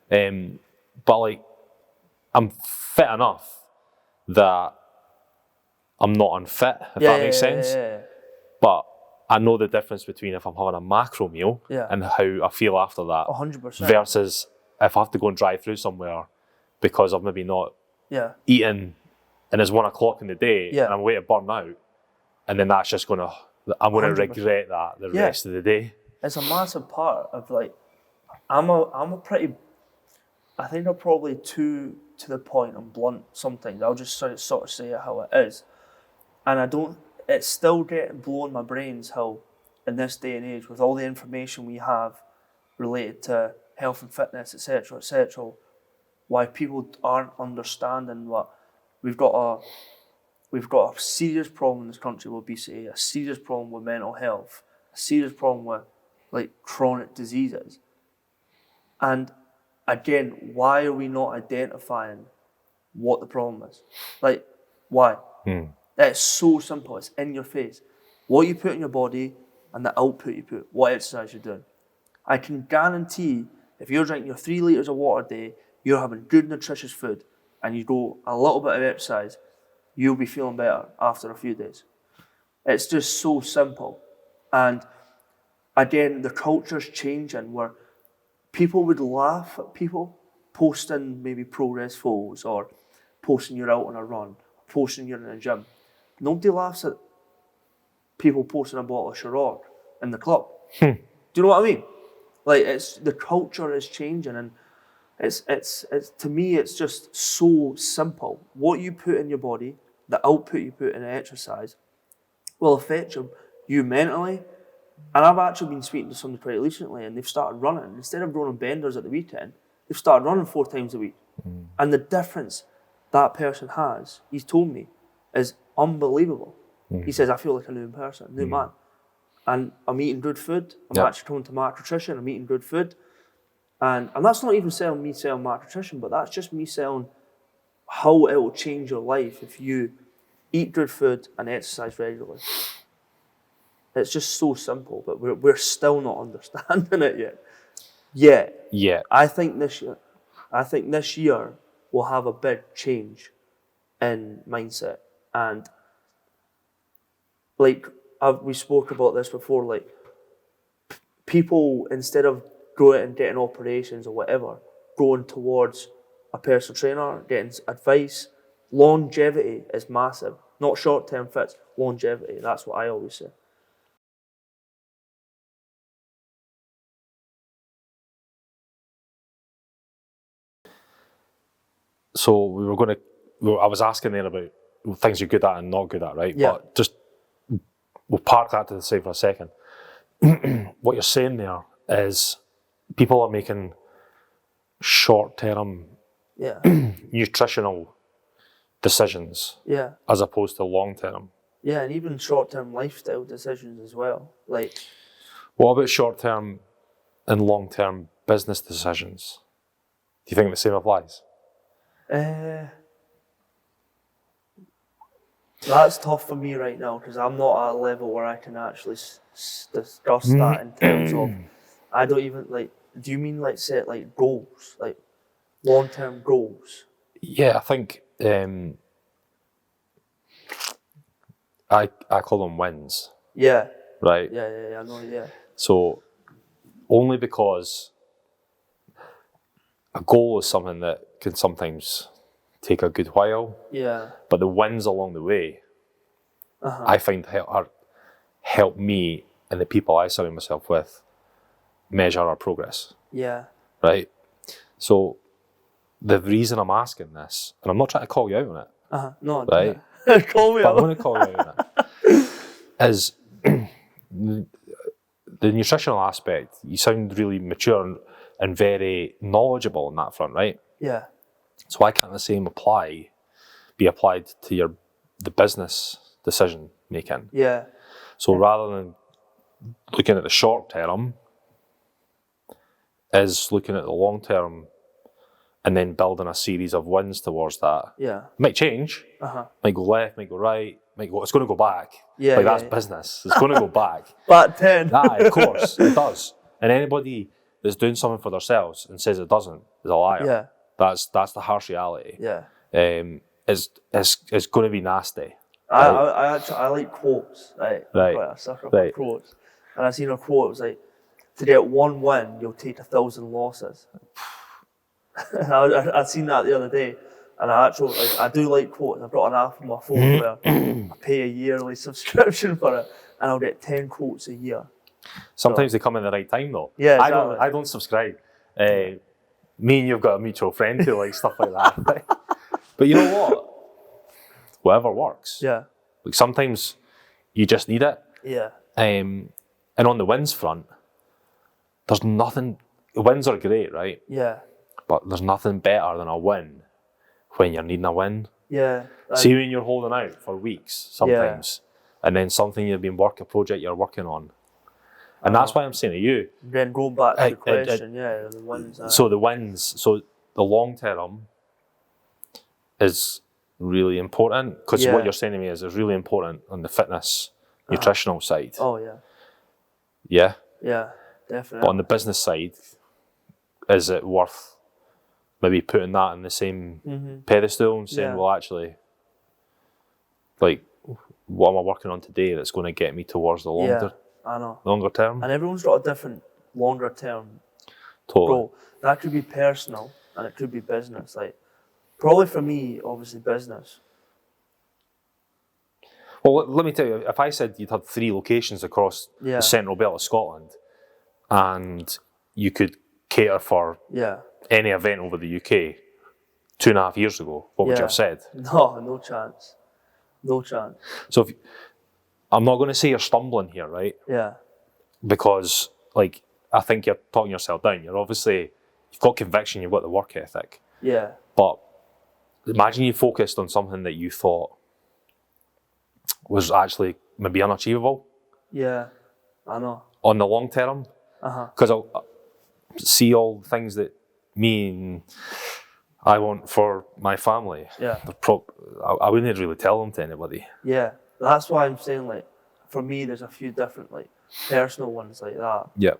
Speaker 1: But, like, I'm fit enough that I'm not unfit, if that makes sense.
Speaker 2: Yeah.
Speaker 1: But I know the difference between if I'm having a macro meal and how I feel after that
Speaker 2: 100%.
Speaker 1: versus if I have to go and drive through somewhere because I've maybe not eaten and it's 1 o'clock in the day,
Speaker 2: Yeah.
Speaker 1: and I'm way to burn out, and then that's just I'm going to
Speaker 2: 100%.
Speaker 1: regret that the rest of the day.
Speaker 2: It's a massive part of like, I think I'm probably too to the point and blunt sometimes. I'll just sort of say it how it is. And it's still getting blowing my brains how in this day and age, with all the information we have related to health and fitness, etc., why people aren't understanding what we've got a serious problem in this country with obesity, a serious problem with mental health, a serious problem with like chronic diseases. And again, why are we not identifying what the problem is? Like, why? It's so simple. It's in your face. What you put in your body and the output you put, what exercise you're doing. I can guarantee if you're drinking your 3 litres of water a day, you're having good nutritious food, and you go a little bit of exercise, you'll be feeling better after a few days. It's just so simple. And again, the culture's changing where people would laugh at people posting maybe progress photos or posting you're out on a run, posting you're in a gym. Nobody laughs at people posting a bottle of Sherrod in the club. Do you know what I mean? Like, it's the culture is changing, and it's to me it's just so simple. What you put in your body, the output you put in exercise, will affect you mentally. And I've actually been speaking to somebody pretty recently, and they've started running. Instead of going on benders at the weekend, they've started running 4 times a week. And the difference that person has, he's told me, is unbelievable. He says, I feel like a new person, new man. And I'm eating good food. I'm actually coming to Macrotrition. I'm eating good food. And that's not even selling Macrotrition, but that's just me selling how it will change your life if you eat good food and exercise regularly. It's just so simple, but we're still not understanding it yet.
Speaker 1: Yeah.
Speaker 2: I think this year we'll have a big change in mindset. And like we spoke about this before, like people, instead of going and getting operations or whatever, going towards a personal trainer, getting advice. Longevity is massive. Not short-term fits, longevity. That's what I always say.
Speaker 1: So I was asking there about things you're good at and not good at, right?
Speaker 2: Yeah.
Speaker 1: But just, we'll park that to the side for a second. What you're saying there is people are making short-term nutritional decisions as opposed to long-term.
Speaker 2: Yeah, and even short-term lifestyle decisions as well. Like,
Speaker 1: what about short-term and long-term business decisions? Do you think the same applies?
Speaker 2: That's tough for me right now because I'm not at a level where I can actually discuss that in terms of, I don't even like, do you mean like set like goals, like long-term goals?
Speaker 1: Yeah, I think I call them wins.
Speaker 2: Yeah.
Speaker 1: Right?
Speaker 2: Yeah, I know, yeah.
Speaker 1: So, only because a goal is something that can sometimes take a good while.
Speaker 2: Yeah.
Speaker 1: But the wins along the way, I find help me and the people I surround myself with measure our progress.
Speaker 2: Yeah.
Speaker 1: Right? So, the reason I'm asking this, and I'm not trying to call you out on it.
Speaker 2: No,
Speaker 1: right?
Speaker 2: Call me
Speaker 1: But
Speaker 2: out.
Speaker 1: I'm going to call you out on it. Is the nutritional aspect, you sound really mature and very knowledgeable on that front, right?
Speaker 2: Yeah.
Speaker 1: So why can't the same be applied to the business decision making?
Speaker 2: Yeah.
Speaker 1: So rather than looking at the short term, is looking at the long term and then building a series of wins towards that.
Speaker 2: Yeah.
Speaker 1: It might change. Might go left, might go right, it's going to go back.
Speaker 2: Yeah.
Speaker 1: That's business. It's going to go back.
Speaker 2: Back 10.
Speaker 1: Of course, it does. And anybody that's doing something for themselves and says it doesn't is a liar.
Speaker 2: Yeah.
Speaker 1: That's the harsh reality.
Speaker 2: Yeah.
Speaker 1: It's going to be nasty.
Speaker 2: I like quotes. Right. I suck up quotes. And I seen a quote. It was like, to get one win, you'll take 1,000 losses. I seen that the other day. And I do like quotes. I've got an app on my phone where I pay a yearly subscription for it, and I'll get 10 quotes a year.
Speaker 1: Sometimes they come in the right time though.
Speaker 2: Yeah, exactly.
Speaker 1: I don't subscribe. Me and you've got a mutual friend who likes stuff like that. But you know what? Whatever works.
Speaker 2: Yeah.
Speaker 1: Like sometimes you just need it.
Speaker 2: Yeah.
Speaker 1: And on the wins front, there's nothing. Wins are great, right?
Speaker 2: Yeah.
Speaker 1: But there's nothing better than a win when you're needing a win.
Speaker 2: Yeah.
Speaker 1: See when you're holding out for weeks sometimes, and then something a project you're working on. And that's why I'm saying to you.
Speaker 2: Then going back to the question, the wins.
Speaker 1: So the wins, the long term is really important, because what you're saying to me is really important on the fitness, nutritional side.
Speaker 2: Oh yeah.
Speaker 1: Yeah?
Speaker 2: Yeah, definitely.
Speaker 1: But on the business side, is it worth maybe putting that in the same pedestal and saying, well, actually, like, what am I working on today that's going to get me towards the longer term?
Speaker 2: And everyone's got a different longer term
Speaker 1: goal.
Speaker 2: That could be personal and it could be business. Like, probably for me, obviously business.
Speaker 1: Well, let me tell you, if I said you'd had 3 locations across the central belt of Scotland, and you could cater for any event over the UK 2.5 years ago, what would you have said?
Speaker 2: No chance. No chance.
Speaker 1: So I'm not going to say you're stumbling here, right?
Speaker 2: Yeah.
Speaker 1: Because, like, I think you're talking yourself down. You've got conviction, you've got the work ethic.
Speaker 2: Yeah.
Speaker 1: But imagine you focused on something that you thought was actually maybe unachievable.
Speaker 2: Yeah, I know.
Speaker 1: On the long term. Because I'll see all the things that I want for my family.
Speaker 2: Yeah.
Speaker 1: I wouldn't really tell them to anybody.
Speaker 2: Yeah, that's why I'm saying, like, for me, there's a few different, like, personal ones like that.
Speaker 1: Yeah.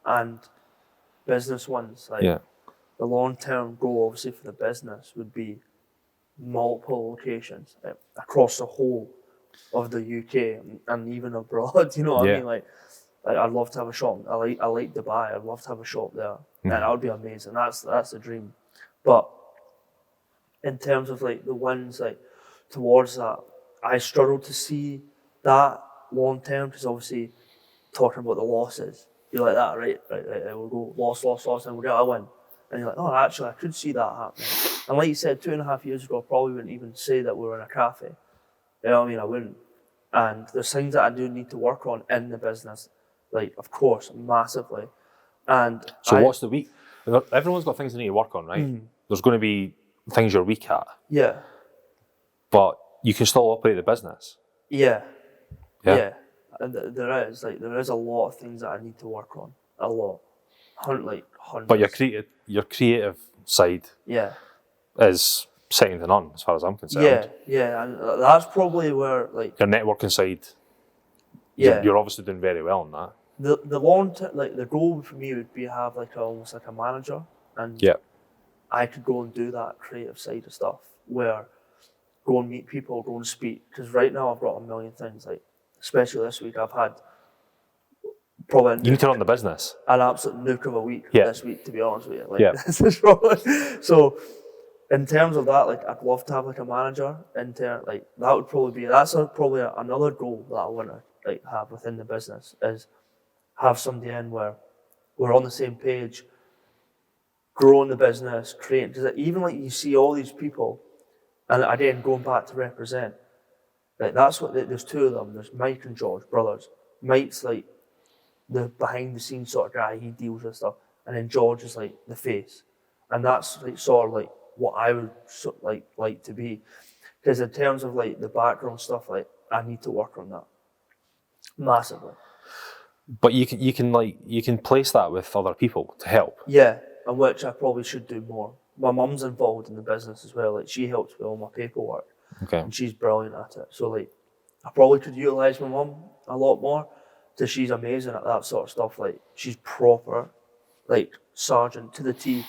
Speaker 2: And business ones. Like, the long-term goal, obviously, for the business would be multiple locations across the whole of the UK and even abroad. You know what I mean? Like, I'd love to have a shop. I like Dubai. I'd love to have a shop there. And that would be amazing. That's the dream. But in terms of, like, the wins, like, towards that, I struggle to see that long term, because obviously talking about the losses, you're like that, right? We'll go loss, and we'll get a win. And you're like, oh, actually, I could see that happening. And like you said, 2.5 years ago, I probably wouldn't even say that we were in a cafe. You know what I mean? I wouldn't. And there's things that I do need to work on in the business, like, of course, massively. And
Speaker 1: so what's the weak? Everyone's got things they need to work on, right? There's going to be things you're weak at.
Speaker 2: Yeah.
Speaker 1: But you can still operate the business.
Speaker 2: Yeah. And there is a lot of things that I need to work on. A lot. Hundreds.
Speaker 1: But your creative side is second to none, as far as I'm concerned.
Speaker 2: Yeah, and that's probably where, like,
Speaker 1: your networking side, you're obviously doing very well on that.
Speaker 2: The long term, like, the goal for me would be to have, like, almost like a manager, and I could go and do that creative side of stuff, where go and meet people, go and speak. Because right now I've got a million things, like, especially this week I've had probably
Speaker 1: you need to run the business.
Speaker 2: An absolute nuke of a week this week, to be honest with you. Like, this is probably, so in terms of that, like, I'd love to have, like, a manager. Like, that would probably be probably another goal that I want to, like, have within the business, is have somebody in where we're on the same page, growing the business, creating. Because even, like, you see all these people, and again going back to represent, like, that's what there's 2 of them. There's Mike and George, brothers. Mike's, like, the behind the scenes sort of guy. He deals with stuff, and then George is, like, the face, and that's, like, sort of like what I would like to be. Because in terms of, like, the background stuff, like, I need to work on that massively.
Speaker 1: But you can place that with other people to help.
Speaker 2: Yeah, and which I probably should do more. My mum's involved in the business as well. Like, she helps with all my paperwork.
Speaker 1: Okay.
Speaker 2: And she's brilliant at it. So, like, I probably could utilise my mum a lot more, because she's amazing at that sort of stuff. Like, she's proper, like, sergeant to the T.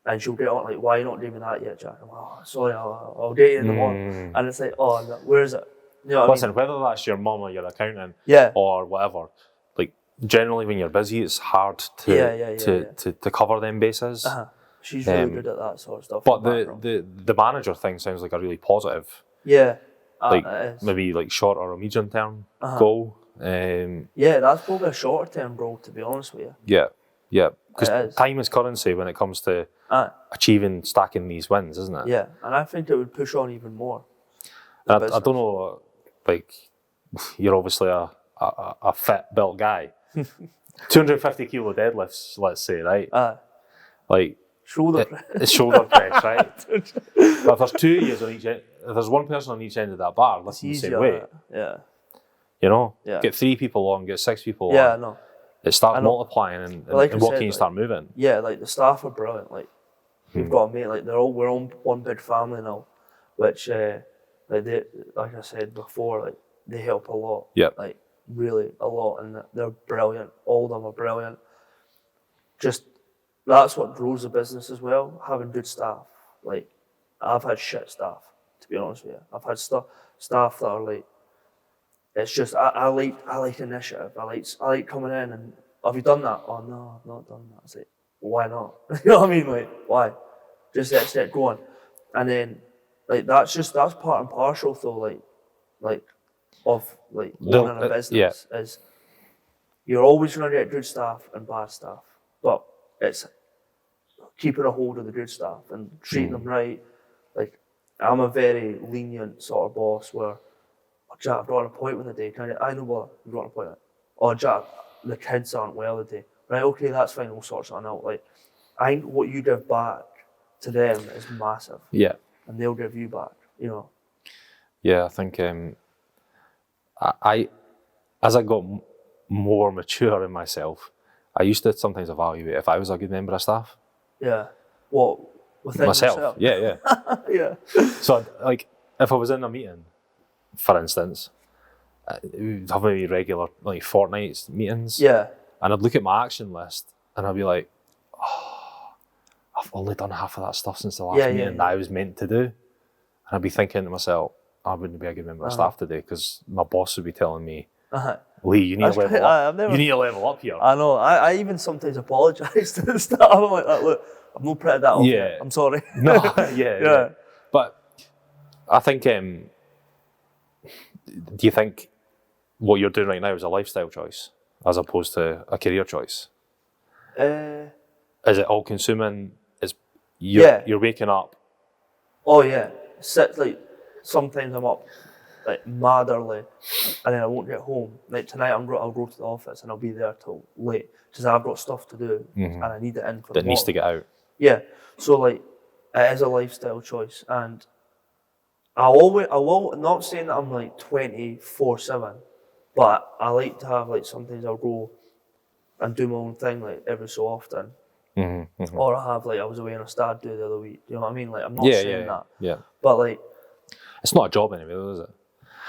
Speaker 2: And she'll get on, like, why are you not doing that yet, Jack? I'm like, oh, sorry, I'll get you in the morning. And it's like, oh, where is it? You know what
Speaker 1: Listen,
Speaker 2: I mean?
Speaker 1: whether that's your mum or your accountant or whatever, like, generally when you're busy, it's hard to cover them bases.
Speaker 2: She's really good at that sort of stuff.
Speaker 1: But the manager thing sounds like a really positive.
Speaker 2: Yeah.
Speaker 1: Like
Speaker 2: it is.
Speaker 1: maybe like short or a medium term goal.
Speaker 2: Yeah, that's probably a shorter term goal, to be honest with you.
Speaker 1: Yeah. Because time is currency when it comes to achieving, stacking these wins, isn't it?
Speaker 2: Yeah, and I think it would push on even more.
Speaker 1: I don't know, like, you're obviously a fit built guy. 250 kilo deadlifts, let's say, right? Like
Speaker 2: shoulder press.
Speaker 1: It's shoulder press, right? But if there's 2 years on each end, if there's one person on each end of that bar lifting the same weight, you know, get 3 people on, get 6 people on.
Speaker 2: Yeah, I know.
Speaker 1: It starts multiplying, and what can you start moving?
Speaker 2: Yeah, like the staff are brilliant. Like we've got a mate, like we're all one big family now, which like I said before, like they help a lot.
Speaker 1: Yeah.
Speaker 2: Like really a lot, and they're brilliant. All of them are brilliant. Just that's what grows the business as well. Having good staff. Like I've had shit staff, to be honest with you. I've had staff that are like, it's just I like initiative. I like coming in and, have you done that? Oh no, I've not done that. It's like, why not? You know what I mean? Like, why? Just let's get going. And then like that's part and parcel though, like of like owning a business is you're always gonna get good staff and bad staff. But it's keeping a hold of the good staff and treating them right. Like I'm a very lenient sort of boss where, oh, Jack, I've got an appointment today. I know what you've got an appointment. Oh, Jack, the kids aren't well today. Right, okay, that's fine. We'll sort something out. Like I think what you give back to them is massive.
Speaker 1: Yeah,
Speaker 2: and they'll give you back. You know.
Speaker 1: Yeah, I think I as I got more mature in myself, I used to sometimes evaluate if I was a good member of staff.
Speaker 2: Yeah. What? Within
Speaker 1: myself?
Speaker 2: Yourself?
Speaker 1: Yeah.
Speaker 2: Yeah.
Speaker 1: So, like, if I was in a meeting, for instance, we'd have maybe regular, like, fortnight meetings.
Speaker 2: Yeah.
Speaker 1: And I'd look at my action list and I'd be like, oh, I've only done half of that stuff since the last meeting that I was meant to do. And I'd be thinking to myself, I wouldn't be a good member of staff today because my boss would be telling me, Lee, you need to level up. You need to level up here.
Speaker 2: I know. I even sometimes apologise to the staff. I'm like, look, I've not printed that off yet. I'm sorry.
Speaker 1: No, yeah. But I think, do you think what you're doing right now is a lifestyle choice as opposed to a career choice? Is it all consuming? You're waking up?
Speaker 2: Oh yeah. Like sometimes I'm up like mad early, and then I won't get home. Like tonight, I'll go to the office and I'll be there till late because I've got stuff to do and I need it in for the morning. That
Speaker 1: needs to get out.
Speaker 2: Yeah, so like it is a lifestyle choice, and I will not saying that I'm like 24/7, but I like to have like sometimes I'll go and do my own thing like every so often. Or I have like I was away on a stag do the other week. You know what I mean? Like I'm not saying that.
Speaker 1: Yeah.
Speaker 2: But like,
Speaker 1: it's not a job anyway, though, is it?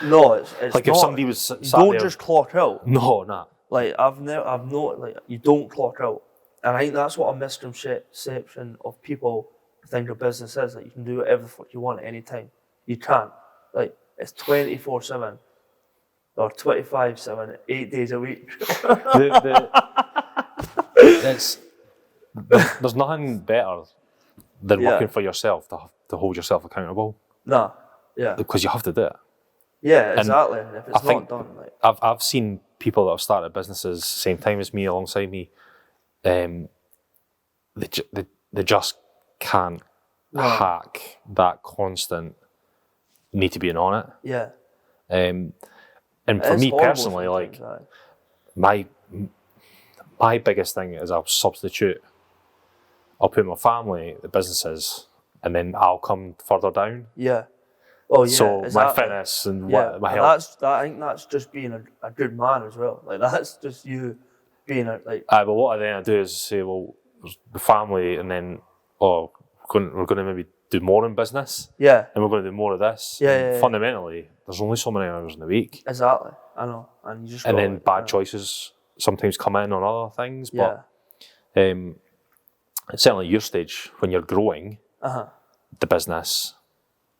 Speaker 2: No, it's
Speaker 1: like
Speaker 2: not.
Speaker 1: If somebody was sat
Speaker 2: you don't
Speaker 1: there,
Speaker 2: just clock out.
Speaker 1: No, nah.
Speaker 2: Like I've not like you don't clock out, and I think that's what a misconception of people think of business is. Like you can do whatever the fuck you want at any time. You can't. Like it's 24/7 or 25/7, 8 days a week.
Speaker 1: There's nothing better than working for yourself to hold yourself accountable.
Speaker 2: Nah, yeah.
Speaker 1: Because you have to do it.
Speaker 2: Yeah, exactly. And if it's not done, like
Speaker 1: I've seen people that have started businesses same time as me, alongside me. They just can't hack that constant need to be on it.
Speaker 2: Yeah.
Speaker 1: And for me personally, like my biggest thing is I'll substitute. I'll put my family, the businesses, and then I'll come further down.
Speaker 2: Yeah. Oh yeah.
Speaker 1: So my fitness and my health.
Speaker 2: I think that's just being a good man as well. Like that's just you being like.
Speaker 1: But what I do is say, well, there's the family, and then we're going to maybe do more in business.
Speaker 2: Yeah.
Speaker 1: And we're going to do more of this.
Speaker 2: Yeah.
Speaker 1: Fundamentally, there's only so many hours in the week.
Speaker 2: Exactly. I know, and you just.
Speaker 1: And then bad choices sometimes come in on other things, but certainly your stage when you're growing the business,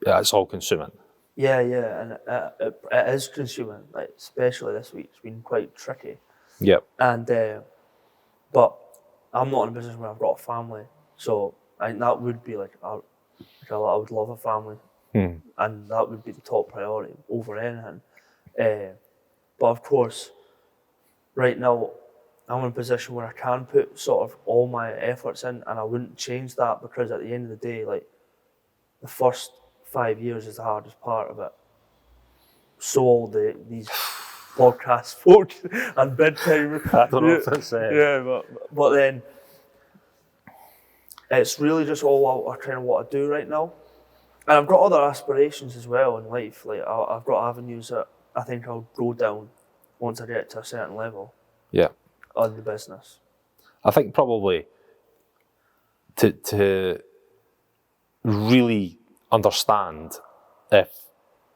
Speaker 1: it's all consuming.
Speaker 2: Yeah, and it is consuming. Like especially this week, it's been quite tricky.
Speaker 1: Yep.
Speaker 2: And but I'm not in a business where I've got a family, so I think that would be like I would love a family, and that would be the top priority over anything. But of course, right now, I'm in a position where I can put sort of all my efforts in, and I wouldn't change that, because at the end of the day, like, the first 5 years is the hardest part of it. So all these podcast folks and bedtime.
Speaker 1: I don't know if it's...
Speaker 2: Yeah, but then it's really just all I kind of want to do right now. And I've got other aspirations as well in life. Like, I've got avenues that I think I'll go down once I get to a certain level.
Speaker 1: Yeah.
Speaker 2: On the business.
Speaker 1: I think probably to really understand if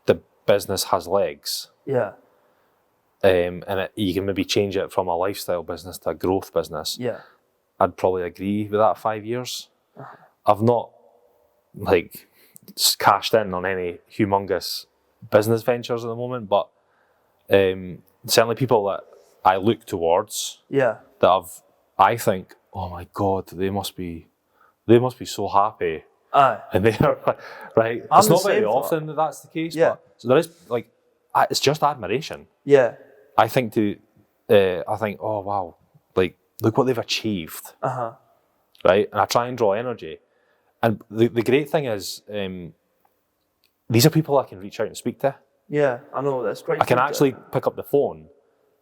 Speaker 1: the business has legs.
Speaker 2: Yeah.
Speaker 1: And you can maybe change it from a lifestyle business to a growth business.
Speaker 2: Yeah.
Speaker 1: I'd probably agree with that 5 years. I've not like cashed in on any humongous business ventures at the moment, but certainly people that I look towards, that I think, oh my God, they must be so happy.
Speaker 2: Aye.
Speaker 1: And they're right. It's not very often that that's the case.
Speaker 2: Yeah.
Speaker 1: But, so there is like, it's just admiration.
Speaker 2: Yeah.
Speaker 1: I think oh wow, like look what they've achieved. Right, and I try and draw energy. And the great thing is, these are people I can reach out and speak to.
Speaker 2: Yeah, I know, that's great.
Speaker 1: I can actually pick up the phone,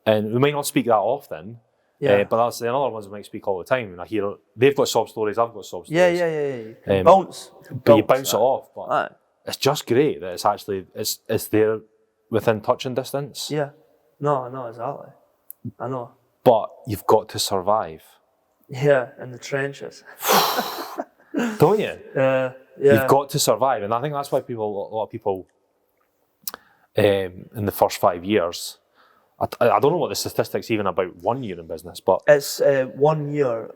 Speaker 1: and we might not speak that often. But that's the other ones we might speak all the time. And I hear they've got sob stories, I've got sob stories.
Speaker 2: Yeah. You can bounce.
Speaker 1: But you bounce it off. But it's just great that it's actually it's there within touching distance.
Speaker 2: Yeah. No, exactly. I know.
Speaker 1: But you've got to survive.
Speaker 2: Yeah, in the trenches.
Speaker 1: Don't you?
Speaker 2: Yeah.
Speaker 1: You've got to survive, and I think that's why a lot of people, in the first 5 years, I don't know what the statistics even about 1 year in business, but
Speaker 2: it's 1 year,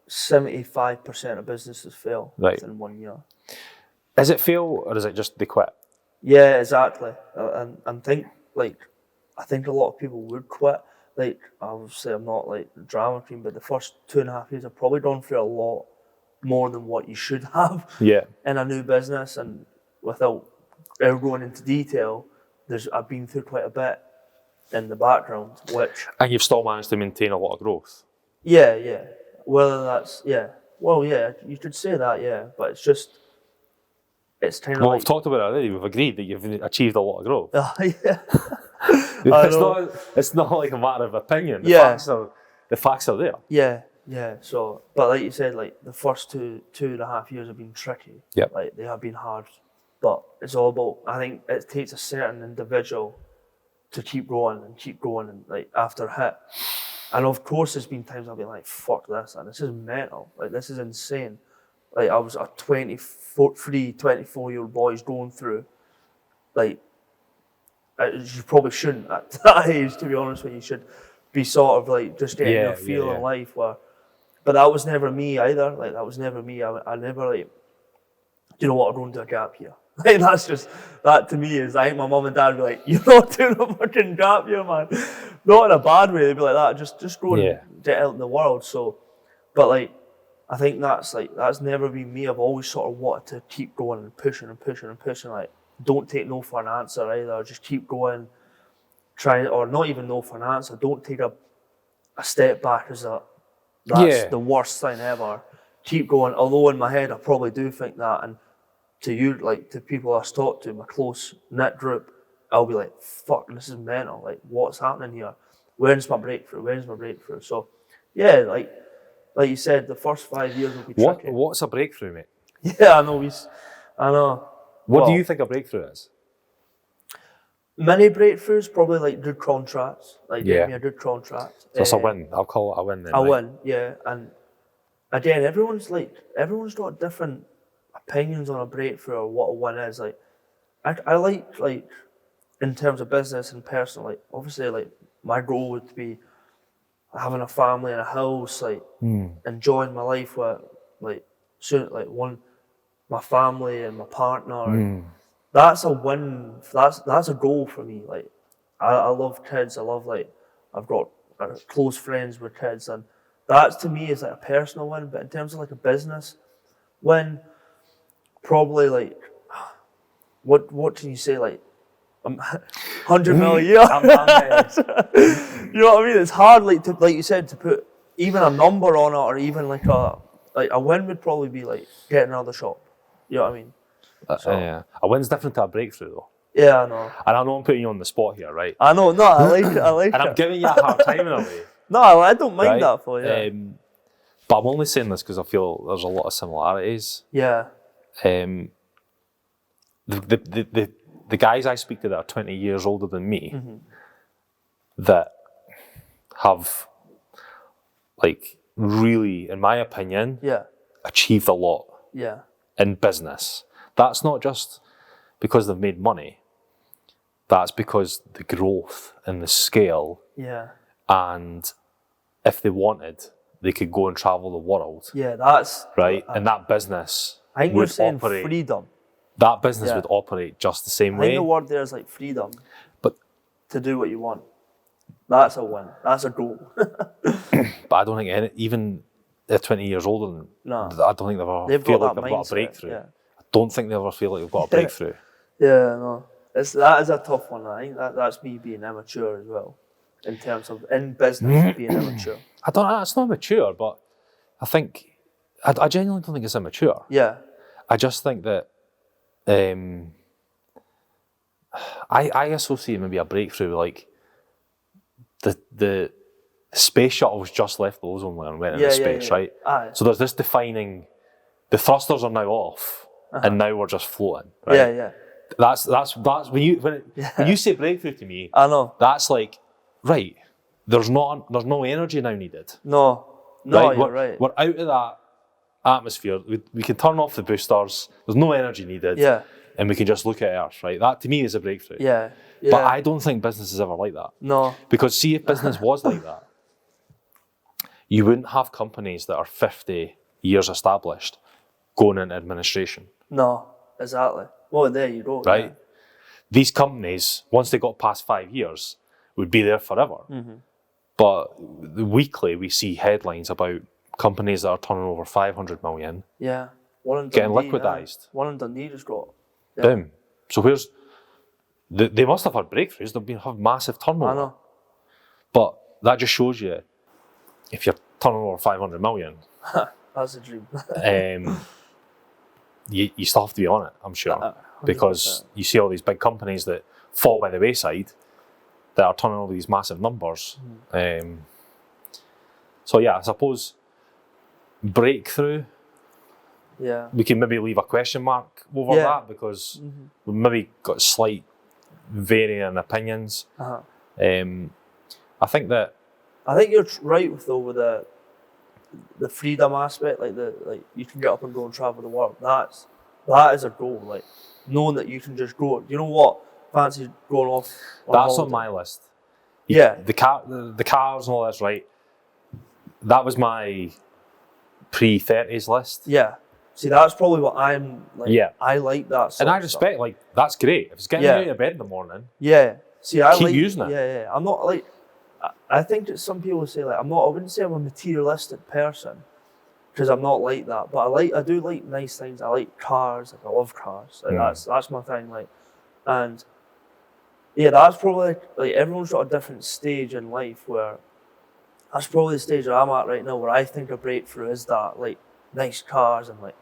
Speaker 2: 75% of businesses fail within 1 year.
Speaker 1: Is it fail or is it just they quit?
Speaker 2: Yeah, exactly. And I think a lot of people would quit. Like, obviously I'm not like the drama queen, but the first 2.5 years I've probably gone through a lot more than what you should have in a new business. And without ever going into detail, I've been through quite a bit in the background, which... And
Speaker 1: you've still managed to maintain a lot of growth?
Speaker 2: Yeah. Whether that's... Well, yeah, you could say that, but it's just... It's kind of
Speaker 1: we've talked about it already. We've agreed that you've achieved a lot of growth.
Speaker 2: Yeah.
Speaker 1: It's not like a matter of opinion. The facts are there.
Speaker 2: Yeah. So, but like you said, like the first 2.5 years have been tricky.
Speaker 1: Yep.
Speaker 2: Like they have been hard, but it's all about. I think it takes a certain individual to keep going and like after a hit. And of course, there's been times I've been like, "Fuck this," and this is mental. Like this is insane. Like I was a 24-year-old boys going through, like. You probably shouldn't at that age, to be honest with you. You should be sort of like just getting your feel in life. But that was never me either. Like that was never me. I never like, do you know what, I'm going to a gap year. Like that to me is, I think my mum and dad would be like, you're not doing a fucking gap year, man. Not in a bad way, they'd be like that. Just go and get out in the world. So, but like, I think that's never been me. I've always sort of wanted to keep going and pushing. Like, don't take no for an answer either. Just keep going. Try, or not even no for an answer. Don't take a step back as that's the worst thing ever. Keep going. Although in my head I probably do think that, and to you, like to people I talk to, my close knit group, I'll be like, fuck, this is mental. Like, what's happening here? When's my breakthrough? So, yeah, like you said, the first 5 years will be tricky.
Speaker 1: What's a breakthrough, mate?
Speaker 2: Yeah, I know.
Speaker 1: What do you think a breakthrough is?
Speaker 2: Many breakthroughs, probably like good contracts. Like get me a good contract.
Speaker 1: So it's a win. I'll call it a win then.
Speaker 2: A win, yeah. And again, everyone's got different opinions on a breakthrough or what a win is. Like I like in terms of business and personal, like obviously like my goal would be having a family and a house, like enjoying my life with my family and my partner. That's a win. That's a goal for me. Like I love kids. I love I've got close friends with kids, and that to me is like a personal win. But in terms of like a business, when probably like, what can you say, like 100 mil a year? You know what I mean? It's hard, like you said, to put even a number on it, or even like a win would probably be like getting another shop. You know what I mean?
Speaker 1: Yeah. A win's different to a breakthrough though.
Speaker 2: Yeah, I know.
Speaker 1: And I know I'm putting you on the spot here, right?
Speaker 2: I know. No, I like it.
Speaker 1: And I'm giving you a hard time in a way.
Speaker 2: No, I don't mind
Speaker 1: right?
Speaker 2: that for you.
Speaker 1: But I'm only saying this because I feel there's a lot of similarities.
Speaker 2: Yeah.
Speaker 1: The guys I speak to that are 20 years older than me, that have, like, really, in my opinion, achieved a lot in business. That's not just because they've made money. That's because the growth and the scale.
Speaker 2: Yeah.
Speaker 1: And if they wanted, they could go and travel the world.
Speaker 2: Yeah, that's...
Speaker 1: Right? And that business
Speaker 2: I think
Speaker 1: would
Speaker 2: you're saying
Speaker 1: operate...
Speaker 2: freedom.
Speaker 1: That business would operate just the same way.
Speaker 2: I think the word there is like freedom.
Speaker 1: But
Speaker 2: to do what you want. That's a win. That's a goal.
Speaker 1: But I don't think even they're 20 years older than...
Speaker 2: No.
Speaker 1: I don't think they've feel like they've got a breakthrough.
Speaker 2: Yeah.
Speaker 1: I don't think they ever feel like they've got a breakthrough.
Speaker 2: Yeah, no. That is a tough one. I think that's me being immature as well. In terms of, in business, being immature.
Speaker 1: It's not immature, but I think... I genuinely don't think it's immature.
Speaker 2: Yeah.
Speaker 1: I just think that I associate maybe a breakthrough like the space shuttle's just left the ozone layer and went into space, right?
Speaker 2: Aye.
Speaker 1: So there's this defining, the thrusters are now off, and now we're just floating, right?
Speaker 2: Yeah, yeah.
Speaker 1: That's when you say breakthrough to me,
Speaker 2: I know.
Speaker 1: that's like, right, there's no energy now needed.
Speaker 2: No,
Speaker 1: right?
Speaker 2: You're right.
Speaker 1: We're out of that atmosphere. We can turn off the boosters. There's no energy needed.
Speaker 2: Yeah.
Speaker 1: And we can just look at Earth, right? That to me is a breakthrough.
Speaker 2: Yeah. Yeah.
Speaker 1: But I don't think business is ever like that.
Speaker 2: No.
Speaker 1: Because see, if business was like that, you wouldn't have companies that are 50 years established going into administration.
Speaker 2: No, exactly. Well, there you go.
Speaker 1: Right?
Speaker 2: Yeah.
Speaker 1: These companies, once they got past 5 years, would be there forever. But weekly, we see headlines about companies that are turning over 500 million.
Speaker 2: Yeah. One in
Speaker 1: getting
Speaker 2: Dundee,
Speaker 1: liquidized.
Speaker 2: One in Dundee just got. Yeah.
Speaker 1: Boom. So where's... They must have had breakthroughs. They've have massive turnover.
Speaker 2: I know.
Speaker 1: But that just shows you, if you're turning over 500 million...
Speaker 2: That's a dream.
Speaker 1: you still have to be on it, I'm sure. Because you see all these big companies that fall by the wayside that are turning over these massive numbers. So yeah, I suppose breakthrough, we can maybe leave a question mark over that because we've maybe got slight varying opinions. I think you're right with the freedom aspect, like you can get up and go and travel the world. That is a goal, like knowing that you can just go. You know what? Fancy going off. That's on my list. The cars and all that's right. That was my pre-30s list. Yeah.
Speaker 2: See, that's probably what I'm like.
Speaker 1: Yeah.
Speaker 2: I like that sort
Speaker 1: and I
Speaker 2: of
Speaker 1: respect,
Speaker 2: stuff.
Speaker 1: like, that's great. If it's getting you out of bed in the morning,
Speaker 2: See, I
Speaker 1: keep
Speaker 2: like
Speaker 1: using it.
Speaker 2: Yeah. I'm not like, I think that some people say like, I wouldn't say I'm a materialistic person because I'm not like that, but I do like nice things. I like cars, like I love cars. Like that's my thing. Like, and yeah, that's probably like everyone's got a different stage in life where that's probably the stage that I'm at right now where I think a breakthrough is that like nice cars and like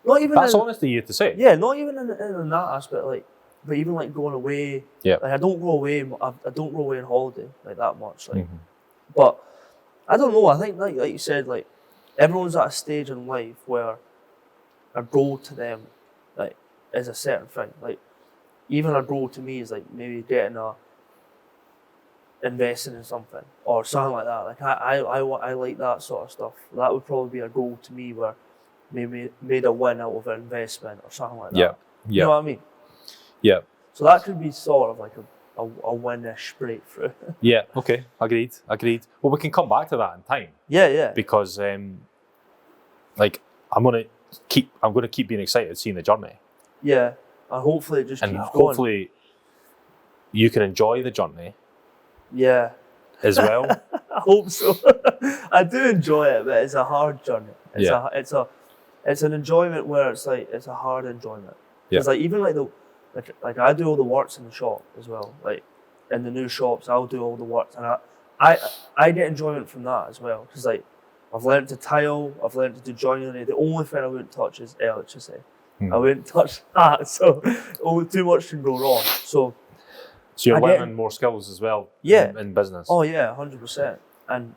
Speaker 2: not even
Speaker 1: that's honest of you to say.
Speaker 2: Yeah, not even in that aspect, like, but even like going away.
Speaker 1: Yeah.
Speaker 2: Like I don't go away on holiday like that much. Like, but I don't know. I think like you said, like everyone's at a stage in life where a goal to them like is a certain thing. Like even a goal to me is like maybe investing in something or something like that. Like I like that sort of stuff. That would probably be a goal to me where maybe made a win out of an investment or something like that.
Speaker 1: Yeah.
Speaker 2: You know what I mean?
Speaker 1: Yeah.
Speaker 2: So that could be sort of like a win-ish breakthrough.
Speaker 1: Yeah. Okay. Agreed. Well, we can come back to that in time.
Speaker 2: Yeah.
Speaker 1: Because like I'm gonna keep being excited seeing the journey.
Speaker 2: Yeah. And hopefully it just keeps going.
Speaker 1: And hopefully you can enjoy the journey.
Speaker 2: Yeah.
Speaker 1: As well.
Speaker 2: I hope so. I do enjoy it, but it's a hard journey. It's an enjoyment where it's like it's a hard enjoyment.
Speaker 1: Yeah.
Speaker 2: It's like even like I do all the works in the shop as well. Like in the new shops, I'll do all the works, and I get enjoyment from that as well. Because like I've learned to tile, I've learned to do joinery. The only thing I wouldn't touch is electricity. I wouldn't touch that. So too much can go wrong. So
Speaker 1: you're learning more skills as well. In business.
Speaker 2: Oh yeah, 100%. And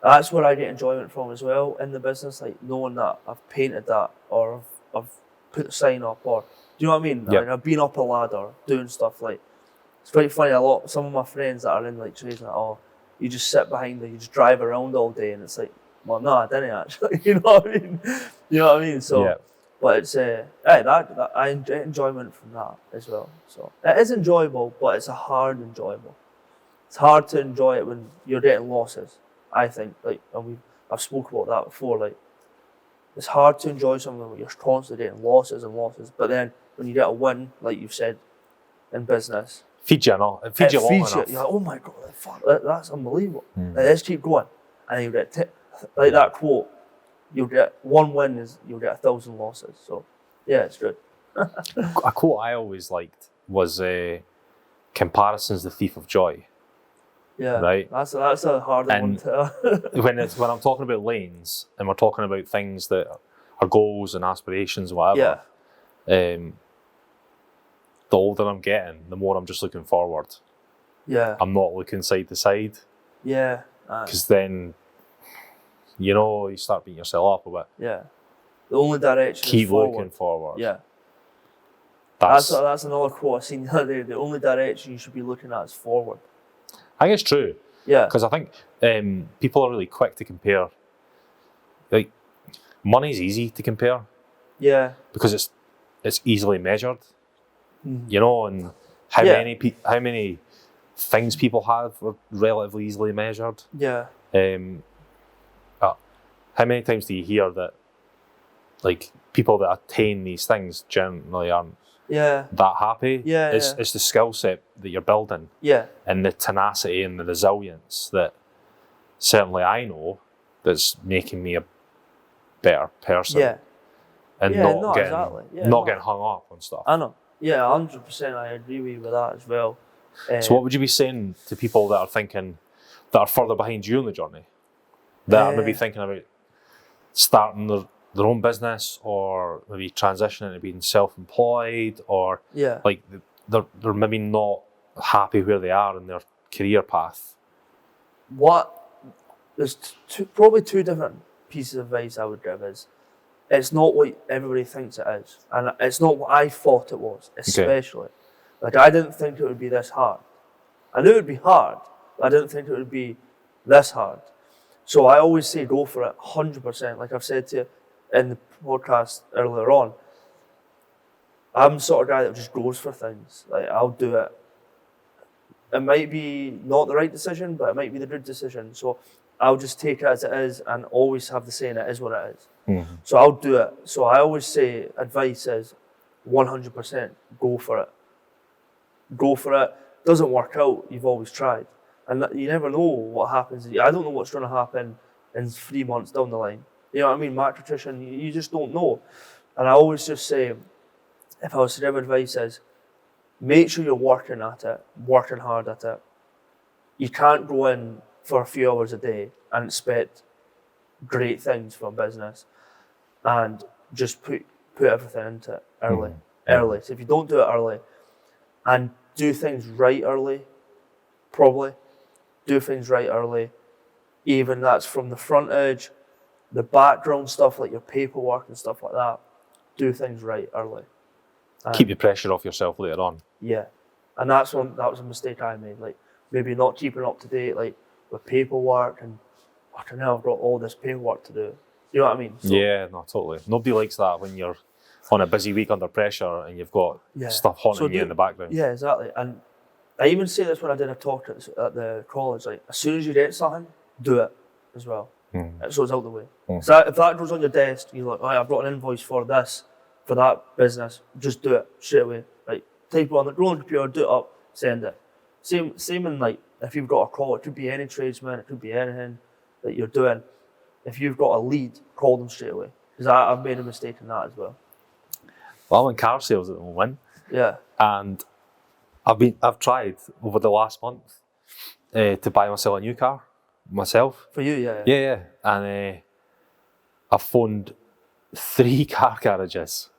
Speaker 2: that's where I get enjoyment from as well in the business, like knowing that I've painted that or I've put the sign up, or do you know what I mean?
Speaker 1: Yeah.
Speaker 2: Like I've been up a ladder doing stuff. Like it's quite funny. Some of my friends that are in like trades, like, oh, you just sit behind it, you just drive around all day, and it's like, well, no, I didn't actually. You know what I mean? You know what I mean? So, but it's that I get enjoyment from that as well. So it is enjoyable, but it's a hard enjoyable. It's hard to enjoy it when you're getting losses. I think, like, and I've spoken about that before. Like, it's hard to enjoy something when you're constantly getting losses and losses. But then when you get a win, like you've said, in business,
Speaker 1: feeds you enough. It feeds you long enough.
Speaker 2: You're like, oh my god, fuck, that's unbelievable. Like, let's keep going, and you get like that quote. You'll get one win you'll get 1,000 losses. So yeah, it's good.
Speaker 1: A quote I always liked was "Comparison's the thief of joy."
Speaker 2: Yeah,
Speaker 1: right.
Speaker 2: That's a harder one to.
Speaker 1: when I'm talking about lanes and we're talking about things that are goals and aspirations, whatever.
Speaker 2: Yeah.
Speaker 1: The older I'm getting, the more I'm just looking forward.
Speaker 2: Yeah.
Speaker 1: I'm not looking side to side.
Speaker 2: Yeah.
Speaker 1: Because then, you start beating yourself up a bit.
Speaker 2: Yeah. The only direction.
Speaker 1: Keep
Speaker 2: is forward.
Speaker 1: looking forward.
Speaker 2: Yeah. That's another quote I seen the other day. The only direction you should be looking at is forward.
Speaker 1: I think it's true.
Speaker 2: Yeah.
Speaker 1: Because I think people are really quick to compare. Like, money's easy to compare.
Speaker 2: Yeah.
Speaker 1: Because it's easily measured.
Speaker 2: Mm.
Speaker 1: And how many things people have are relatively easily measured.
Speaker 2: Yeah.
Speaker 1: How many times do you hear that, like, people that attain these things generally aren't that happy?
Speaker 2: Yeah.
Speaker 1: It's the skill set that you're building.
Speaker 2: Yeah.
Speaker 1: And the tenacity and the resilience that certainly I know that's making me a better person.
Speaker 2: Yeah.
Speaker 1: And not getting hung up on stuff.
Speaker 2: I know. Yeah, 100%. I agree with you with that as well.
Speaker 1: So what would you be saying to people that are further behind you on the journey? That are maybe thinking about starting their own business, or maybe transitioning to being self-employed, or like they're maybe not happy where they are in their career path.
Speaker 2: There's probably two different pieces of advice I would give is, it's not what everybody thinks it is, and it's not what I thought it was, especially. Okay. Like, I didn't think it would be this hard. I knew it would be hard, but I didn't think it would be this hard. So I always say go for it, 100%. Like I've said to you in the podcast earlier on, I'm the sort of guy that just goes for things. Like, I'll do it. It might be not the right decision, but it might be the good decision. So I'll just take it as it is and always have the saying, it is what it is. Mm-hmm. So I'll do it. So I always say advice is 100% go for it. Go for it. Doesn't work out, you've always tried. And you never know what happens. I don't know what's going to happen in 3 months down the line. You know what I mean? Macrotrition, you just don't know. And I always just say, if I was to give advice, is make sure you're working at it, working hard at it. You can't go in for a few hours a day and expect great things from business and just put everything into it early. So if you don't do it early and do things right early, probably do things right early, even that's from the front edge, the background stuff like your paperwork and stuff like that, do things right early.
Speaker 1: Keep the pressure off yourself later on.
Speaker 2: Yeah, and that was a mistake I made, like maybe not keeping up to date like with paperwork, and fucking hell, I've got all this paperwork to do. You know what I mean? So,
Speaker 1: yeah, no, totally. Nobody likes that when you're on a busy week under pressure and you've got stuff haunting you in the background. Yeah, exactly.
Speaker 2: And I even say this when I did a talk at the college, like, as soon as you get something, do it as well. So it's out the way. So if that goes on your desk, you're like, oh, I've got an invoice for this, for that business, just do it straight away. Like, type it on the computer, do it up, send it. Same in, like, if you've got a call, it could be any tradesman, it could be anything that you're doing. If you've got a lead, call them straight away. Because I've made a mistake in that as well.
Speaker 1: Well, I'm in car sales at the moment,
Speaker 2: Yeah.
Speaker 1: and I've tried over the last month to buy myself a new car myself.
Speaker 2: For you, yeah.
Speaker 1: Yeah. And I've phoned 3 car garages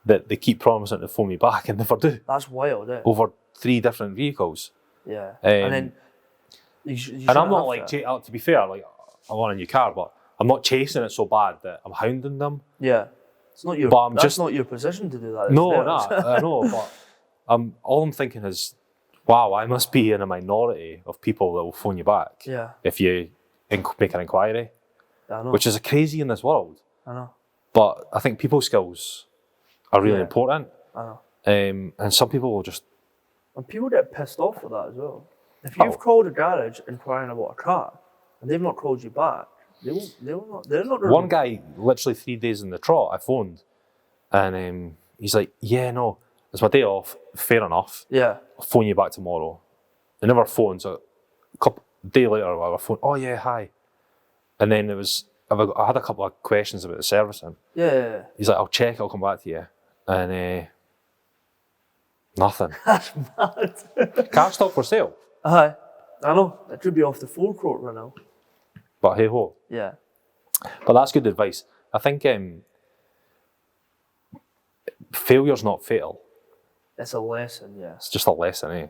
Speaker 1: that they keep promising to phone me back and never do.
Speaker 2: That's wild, eh?
Speaker 1: Over 3 different vehicles.
Speaker 2: Yeah.
Speaker 1: And
Speaker 2: then you
Speaker 1: and I'm not like, to be fair, like I want a new car, but I'm not chasing it so bad that I'm hounding them.
Speaker 2: Yeah. It's not your.
Speaker 1: But I'm
Speaker 2: that's not your position to do that.
Speaker 1: No, I know, but all I'm thinking is, wow, I must be in a minority of people that will phone you back.
Speaker 2: Yeah.
Speaker 1: If you make an inquiry,
Speaker 2: I know.
Speaker 1: which is crazy in this world.
Speaker 2: I know.
Speaker 1: But I think people skills are really important.
Speaker 2: I know.
Speaker 1: And some people will just.
Speaker 2: And people get pissed off with that as well. If you've called a garage inquiring about a car and they've not called you back, they're not.
Speaker 1: One guy, literally 3 days in the trot, I phoned, and he's like, "Yeah, no, it's my day off. Fair enough.
Speaker 2: Yeah.
Speaker 1: I'll phone you back tomorrow." They never phoned, so a day later, I phoned. "Oh yeah, hi," and then I had a couple of questions about the servicing.
Speaker 2: Yeah.
Speaker 1: He's like, "I'll check. I'll come back to you," and nothing.
Speaker 2: That's mad.
Speaker 1: Car stock for sale.
Speaker 2: Aye. I know. It should be off the forecourt right now.
Speaker 1: But hey ho.
Speaker 2: Yeah.
Speaker 1: But that's good advice. I think failure's not fatal.
Speaker 2: It's a lesson, yeah.
Speaker 1: It's just a lesson, eh?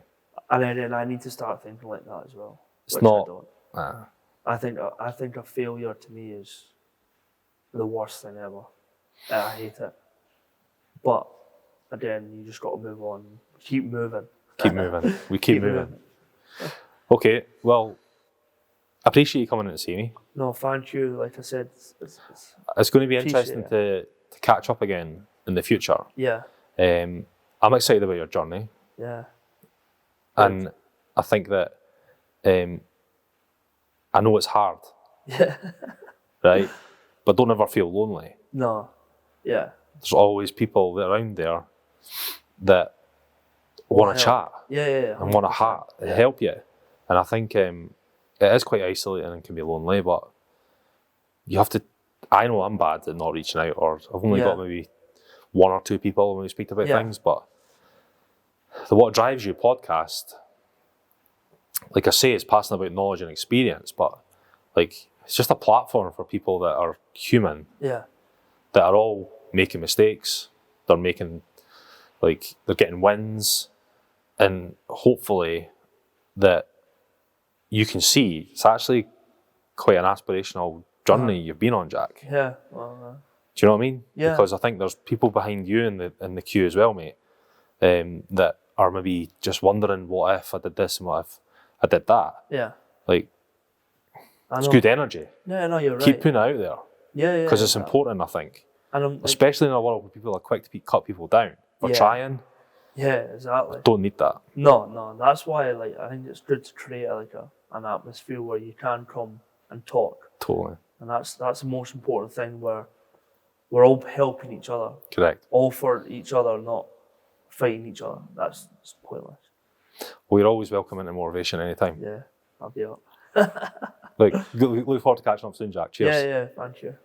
Speaker 2: And then I need to start thinking like that as well.
Speaker 1: It's not.
Speaker 2: I think a failure to me is the worst thing ever. I hate it. But again, you just got to move on. Keep moving.
Speaker 1: Keep moving. We keep moving. Okay, well, I appreciate you coming in to see me.
Speaker 2: No, thank you. Like I said,
Speaker 1: it's going to be interesting to catch up again in the future.
Speaker 2: Yeah.
Speaker 1: I'm excited about your journey.
Speaker 2: Yeah.
Speaker 1: And I think that I know it's hard.
Speaker 2: Yeah.
Speaker 1: Right? But don't ever feel lonely.
Speaker 2: No. Yeah.
Speaker 1: There's always people around there that want to chat.
Speaker 2: Yeah.
Speaker 1: And want to help you. And I think it is quite isolating and can be lonely, but you have to. I know I'm bad at not reaching out, or I've only got maybe 1 or 2 people when we speak about things, but the What Drives You podcast, like I say, it's passing about knowledge and experience, but like it's just a platform for people that are human, that are all making mistakes. They're getting wins, and hopefully that you can see it's actually quite an aspirational journey you've been on, Jack.
Speaker 2: Yeah.
Speaker 1: Do you know what I mean?
Speaker 2: Yeah.
Speaker 1: Because I think there's people behind you in the queue as well, mate, that are maybe just wondering, what if I did this and what if I did that?
Speaker 2: Yeah.
Speaker 1: Like, it's good energy.
Speaker 2: Yeah, no, you're right.
Speaker 1: Keep putting it out there.
Speaker 2: Yeah.
Speaker 1: Because it's important, I think.
Speaker 2: And
Speaker 1: especially in a world where people are quick to cut people down for trying.
Speaker 2: Yeah, exactly.
Speaker 1: Don't need that.
Speaker 2: No. That's why, I think it's good to create an atmosphere where you can come and talk.
Speaker 1: Totally.
Speaker 2: And that's the most important thing, where we're all helping each other.
Speaker 1: Correct.
Speaker 2: All for each other, not fighting each other. That's pointless.
Speaker 1: Well, you're always welcome into Motorvation anytime.
Speaker 2: Yeah, I'll be up.
Speaker 1: Look forward to catching up soon, Jack. Cheers.
Speaker 2: Yeah, thank you.